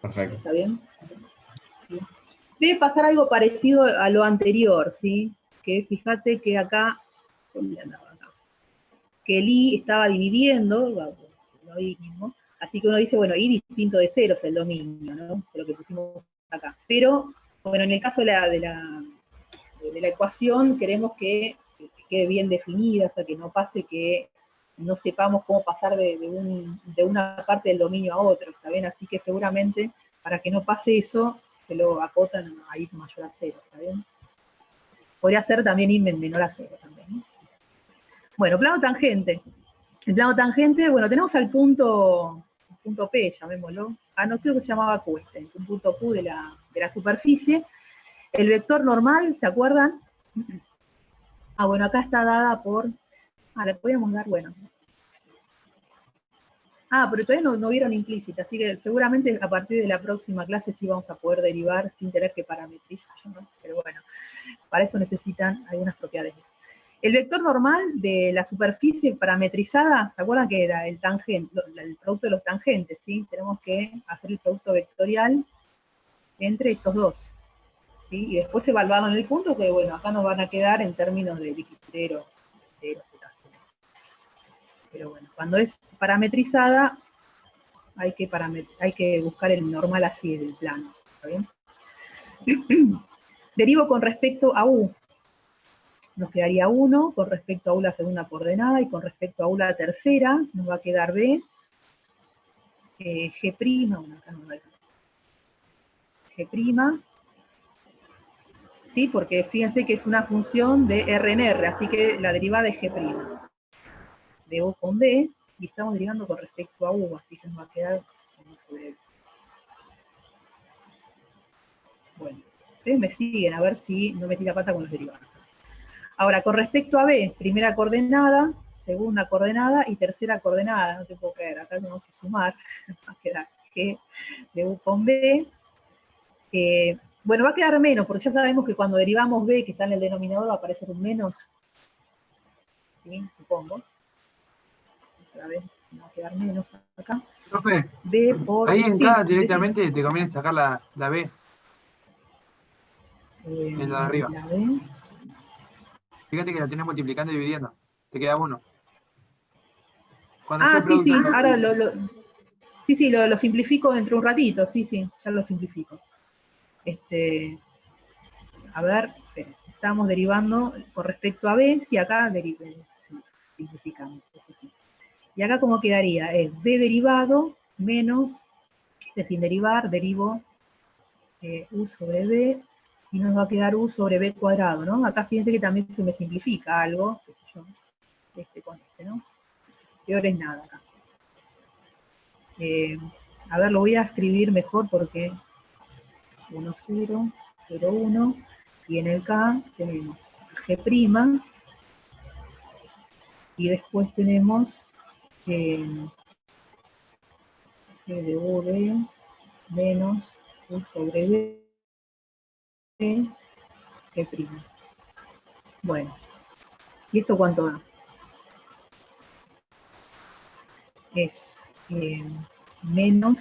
E: Perfecto.
A: ¿Está bien? Sí. Debe pasar algo parecido a lo anterior, ¿sí? Que fíjate que acá, ¿dónde andaba acá? Que el i estaba dividiendo, lo mismo, así que uno dice, bueno, i distinto de 0 es el dominio, ¿no? De lo que pusimos acá. Pero, bueno, en el caso de la ecuación queremos que quede bien definida, o sea, que no pase que no sepamos cómo pasar de una parte del dominio a otro, ¿está bien? Así que seguramente, para que no pase eso, se lo acotan a i mayor a 0, ¿está bien? Podría ser también i menor a 0 también, ¿no? Bueno, plano tangente. El plano tangente, bueno, tenemos al punto P, llamémoslo. No creo que se llamaba Q un punto Q de la superficie. El vector normal, ¿se acuerdan? Bueno, acá está dada por... le podríamos dar, bueno. Pero todavía no vieron implícita, así que seguramente a partir de la próxima clase sí vamos a poder derivar sin tener que parametrizar, ¿no? Pero bueno, para eso necesitan algunas propiedades. El vector normal de la superficie parametrizada, ¿se acuerdan que era el producto de los tangentes? ¿Sí? Tenemos que hacer el producto vectorial entre estos dos, ¿sí? Y después evaluarlo en el punto que, bueno, acá nos van a quedar en términos de x0, 0, z0. Pero bueno, cuando es parametrizada, hay que buscar el normal así del plano, ¿está bien? Derivo con respecto a u. Nos quedaría 1 con respecto a u la segunda coordenada, y con respecto a u la tercera, nos va a quedar b, g', bueno, acá no va a g', ¿sí? Porque fíjense que es una función de R en R, así que la derivada es g', de u con b, y estamos derivando con respecto a u, así que nos va a quedar sobre b. Bueno, ustedes me siguen a ver si no metí la pata con los derivados. Ahora, con respecto a b, primera coordenada, segunda coordenada y tercera coordenada, no te puedo creer, acá tenemos que sumar, va a quedar g de u con b. Bueno, va a quedar menos, porque ya sabemos que cuando derivamos b, que está en el denominador, va a aparecer un menos, ¿sí? Supongo. Otra vez, va a quedar menos acá.
F: Profe,
A: b por...
F: ahí en
A: sí,
F: K directamente te conviene sacar la B, en la de arriba.
A: La b.
F: Fíjate que la tenés multiplicando y dividiendo. Te queda 1. Cuando haces
A: Sí,
F: producto,
A: ahora lo simplifico dentro de un ratito, sí, ya lo simplifico. A ver, estamos derivando con respecto a b, sí, acá simplificamos. Sí. Y acá como quedaría, es b derivado menos, sin derivar, derivo u sobre b, y nos va a quedar u sobre b cuadrado, ¿no? Acá fíjense que también se me simplifica algo, qué sé yo, con ¿no? Peor es nada acá. A ver, lo voy a escribir mejor porque 1, 0, 0, 1, y en el K tenemos g', y después tenemos g de u de menos u sobre b, g'. Bueno, ¿y esto cuánto da? Es menos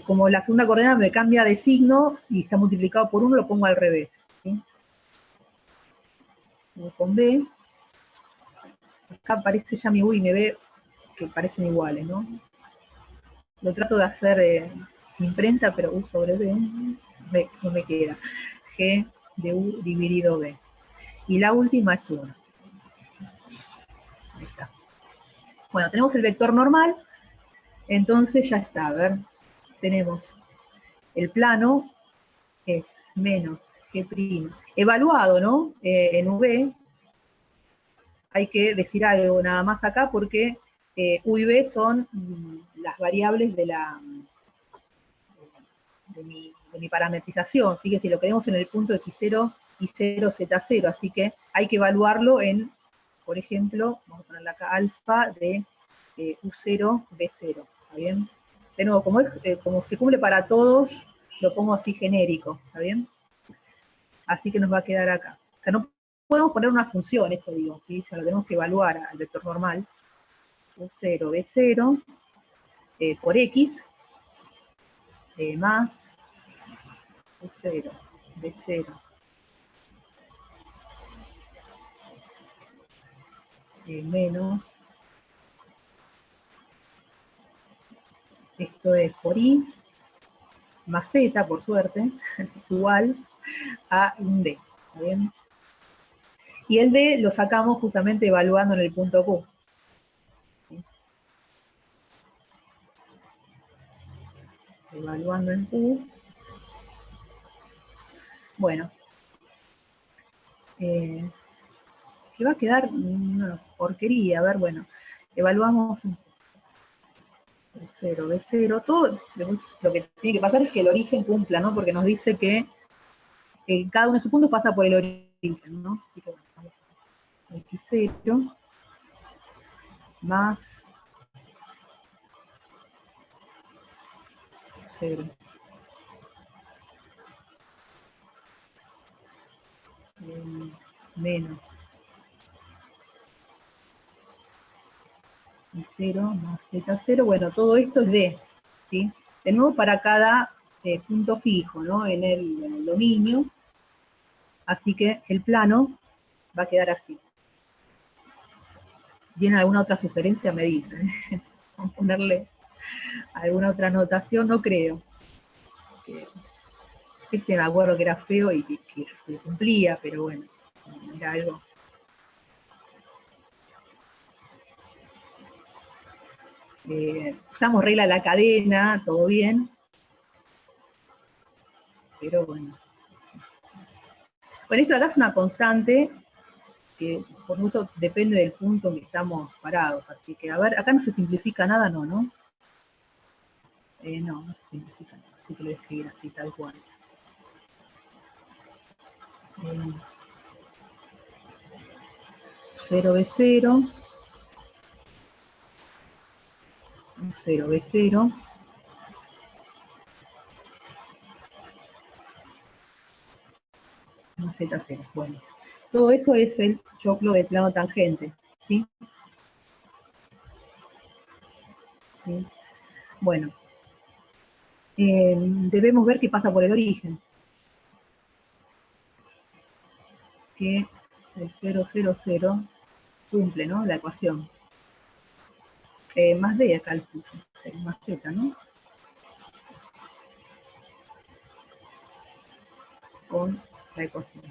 A: como la segunda coordenada me cambia de signo y está multiplicado por 1, lo pongo al revés, ¿sí? U con b, acá aparece ya mi u y mi b que parecen iguales, ¿no? Lo trato de hacer imprenta, pero u sobre b no me queda. G de u dividido b. Y la última es 1. Ahí está. Bueno, tenemos el vector normal, entonces ya está, a ver, tenemos el plano, es menos g', evaluado, ¿no? En v, hay que decir algo nada más acá, porque u y b son las variables de mi parametrización, ¿sí? Que si lo queremos en el punto x0, y0, z0, así que hay que evaluarlo en, por ejemplo, vamos a ponerle acá alfa de u0, b0, ¿está bien? De nuevo, como se cumple para todos, lo pongo así genérico, ¿está bien? Así que nos va a quedar acá. O sea, no podemos poner una función, eso digo, ¿sí? O sea, lo tenemos que evaluar al vector normal. U0, B0, por X, más U0, B0, menos, esto es por I, más Z, por suerte, igual a un D, ¿está bien? Y el D lo sacamos justamente evaluando en el punto Q. ¿Sí? Evaluando en Q. Bueno. Que va a quedar una porquería. A ver, bueno. Evaluamos B0, B0. Todo lo que tiene que pasar es que el origen cumpla, ¿no? Porque nos dice que cada uno de sus puntos pasa por el origen, ¿no? Así que bueno, X0 más 0. Menos y 0 más Z0. Bueno, todo esto es D, ¿sí? De nuevo para cada punto fijo, ¿no? En el dominio. Así que el plano va a quedar así. ¿Tiene alguna otra sugerencia? Me dicen. Vamos a ponerle alguna otra anotación, no creo. Este me acuerdo que era feo y que se cumplía, pero bueno, era algo. Usamos regla de la cadena, todo bien. Pero bueno. Bueno, esto acá es una constante que por mucho depende del punto en que estamos parados. Así que, a ver, acá no se simplifica nada, ¿no? No, no se simplifica nada. Así que lo voy a escribir así, tal cual. 0B0, 0B0, Z0. Bueno, todo eso es el choclo de plano tangente, ¿sí? ¿Sí? Bueno, debemos ver qué pasa por el origen. Que el 0, 0, 0 cumple, ¿no? La ecuación. Más D acá el puse, más Z, ¿no? Con la ecuación.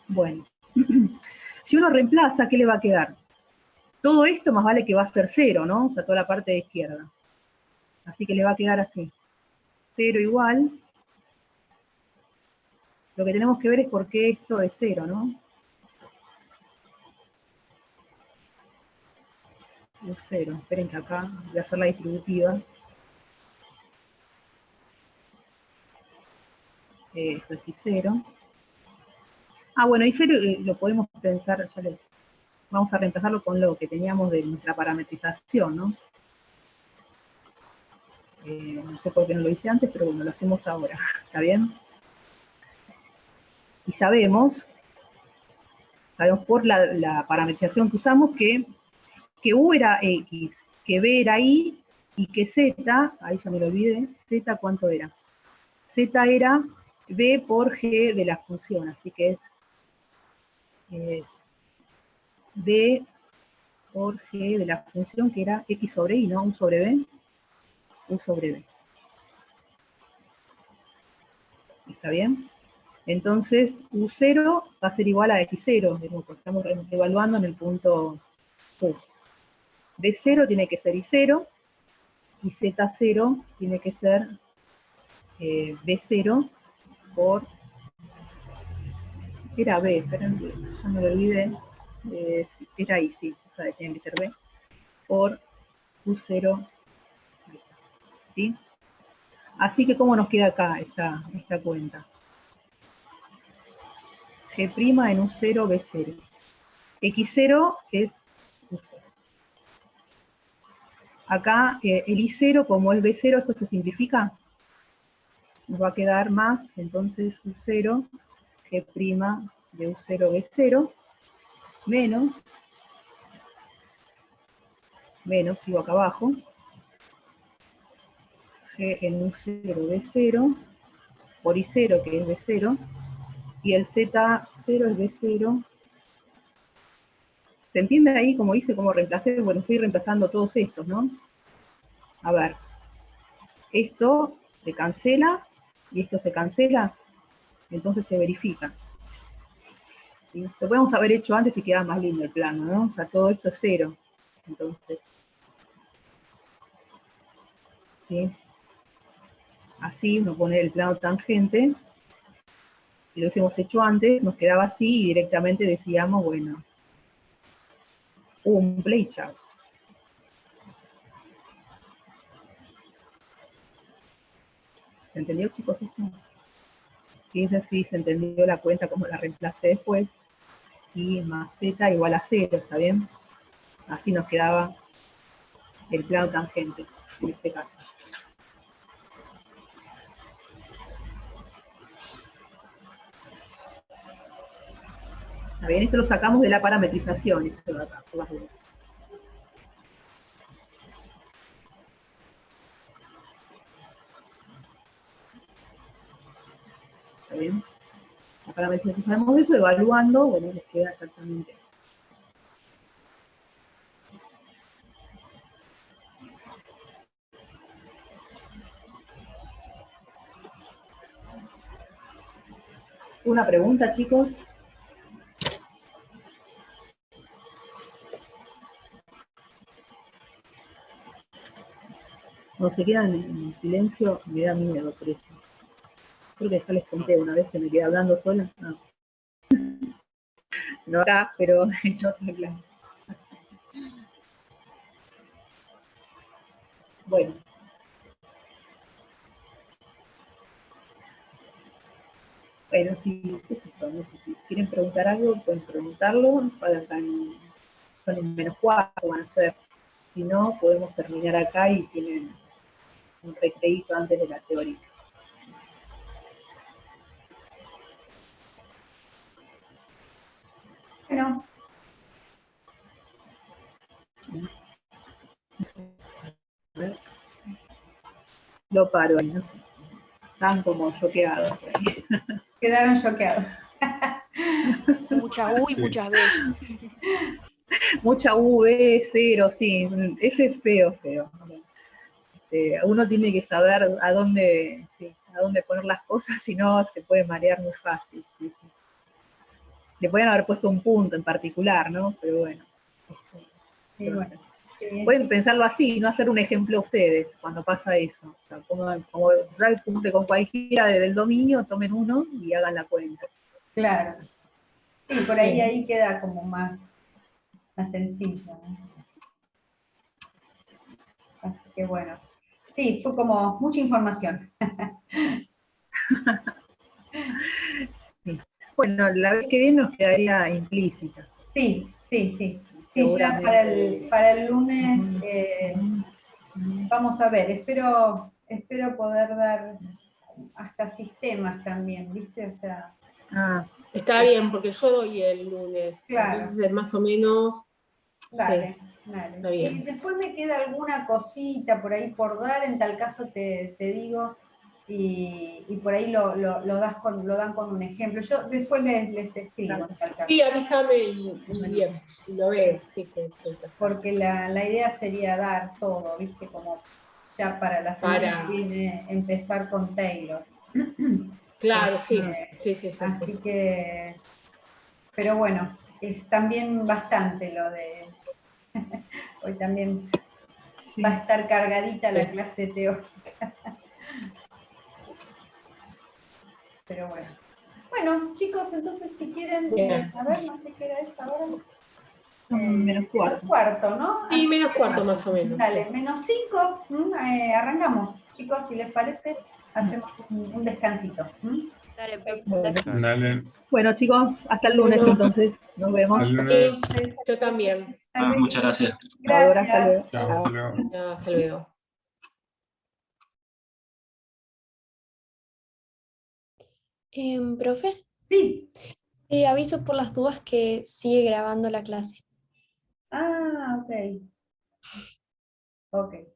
A: Bueno, si uno reemplaza, ¿qué le va a quedar? Todo esto más vale que va a ser 0, ¿no? O sea, toda la parte de izquierda. Así que le va a quedar así. 0 igual. Lo que tenemos que ver es por qué esto es 0, ¿no? U0. Esperen que acá voy a hacer la distributiva. Esto es I0. Ah, bueno, I0 lo podemos pensar, vamos a reemplazarlo con lo que teníamos de nuestra parametrización, ¿no? No sé por qué no lo hice antes, pero bueno, lo hacemos ahora, ¿está bien? Y sabemos por la parametrización que usamos que U era X, que B era Y, y que Z, ahí ya me lo olvidé, Z ¿cuánto era? Z era B por G de la función, así que es B por G de la función que era X sobre Y, ¿no? U sobre B, U sobre B. ¿Está bien? Entonces, U0 va a ser igual a X0, porque estamos evaluando en el punto Q. B0 tiene que ser I0, y Z0 tiene que ser B0 por... Era B, esperen, ya me lo olvidé. Era I, sí, o sea, tiene que ser B, por U0, ¿sí? Así que, ¿cómo nos queda acá esta cuenta? G' en U0, B0. X0 es U0. Acá el I0, como es B0, ¿esto se simplifica? nos va a quedar más, entonces U0 G' de U0 B0 menos, sigo acá abajo, G en U0 B0 por I0 que es B0 y el Z0 es B0. ¿Se entiende ahí cómo hice, cómo reemplacé? Bueno, estoy reemplazando todos estos, ¿no? A ver, esto se cancela y esto se cancela, entonces se verifica. ¿Sí? Lo podemos haber hecho antes y queda más lindo el plano, ¿no? O sea, todo esto es 0. Entonces, ¿sí? Así uno pone el plano tangente, si lo hubiésemos hecho antes, nos quedaba así y directamente decíamos, bueno, un play chart. ¿Se entendió, chicos, esto? Si es así, se entendió la cuenta como la reemplacé después, y más z igual a 0, ¿está bien? Así nos quedaba el plano tangente, en este caso. ¿Está bien? Esto lo sacamos de la parametrización, esto de acá, por las dudas. ¿Está bien? La parametrización sabemos eso, evaluando, bueno, les queda exactamente. ¿Una pregunta, chicos? Cuando se quedan en silencio, me da miedo por eso. Creo que ya les conté una vez que me quedé hablando sola. No, no acá, pero en otra clase. Bueno. Bueno, si quieren preguntar algo, pueden preguntarlo. Son en -4, van a ser. Si no, podemos terminar acá y tienen un recreíto antes de la teoría.
B: Bueno.
A: Lo paro ahí, ¿no? Están como choqueados.
B: Quedaron choqueados.
I: Muchas U y muchas B.
A: Mucha V, 0, sí. Ese es feo. Uno tiene que saber a dónde poner las cosas, si no se puede marear muy fácil. Sí. Le pueden haber puesto un punto en particular, ¿no? Pero bueno.
B: Sí, bueno.
A: Pueden pensarlo así, no hacer un ejemplo ustedes cuando pasa eso. O sea, como el punto con cualquiera del dominio, tomen uno y hagan la cuenta.
B: Claro. Sí, por ahí queda como más sencillo, ¿no? Así que bueno. Sí, fue como mucha información.
A: Sí. Bueno, la vez que viene nos quedaría implícita.
B: Sí, ya para el lunes vamos a ver, espero poder dar hasta sistemas también, ¿viste? O sea,
J: está bien, porque yo doy el lunes,
B: claro.
J: entonces más o menos.
B: Dale,
J: sí,
B: dale.
J: está bien.
B: Si después me queda alguna cosita por ahí por dar, en tal caso te digo, y por ahí lo dan con un ejemplo. Yo después les escribo en tal caso.
J: Sí, avísame y bien, lo veo, sí, que
B: porque la idea sería dar todo, ¿viste? Como ya para la semana que viene empezar con Taylor.
J: Claro, sí.
B: Así que, pero bueno, es también bastante lo de, hoy también va a estar cargadita la clase teórica. Pero bueno. Bueno, chicos, entonces si quieren, a ver, no sé qué era esta hora. -4, ¿no?
J: Sí, -4 más o menos.
B: Dale, -5, arrancamos. Chicos, si les parece, hacemos un descansito.
I: Dale,
F: Dale.
A: Bueno, chicos, hasta el lunes entonces. Nos vemos.
J: Yo también.
C: Muchas gracias.
B: Gracias.
F: Hasta luego.
J: Hasta luego.
G: Profe,
B: Sí.
G: aviso por las dudas que sigue grabando la clase.
B: Ah, ok. Ok.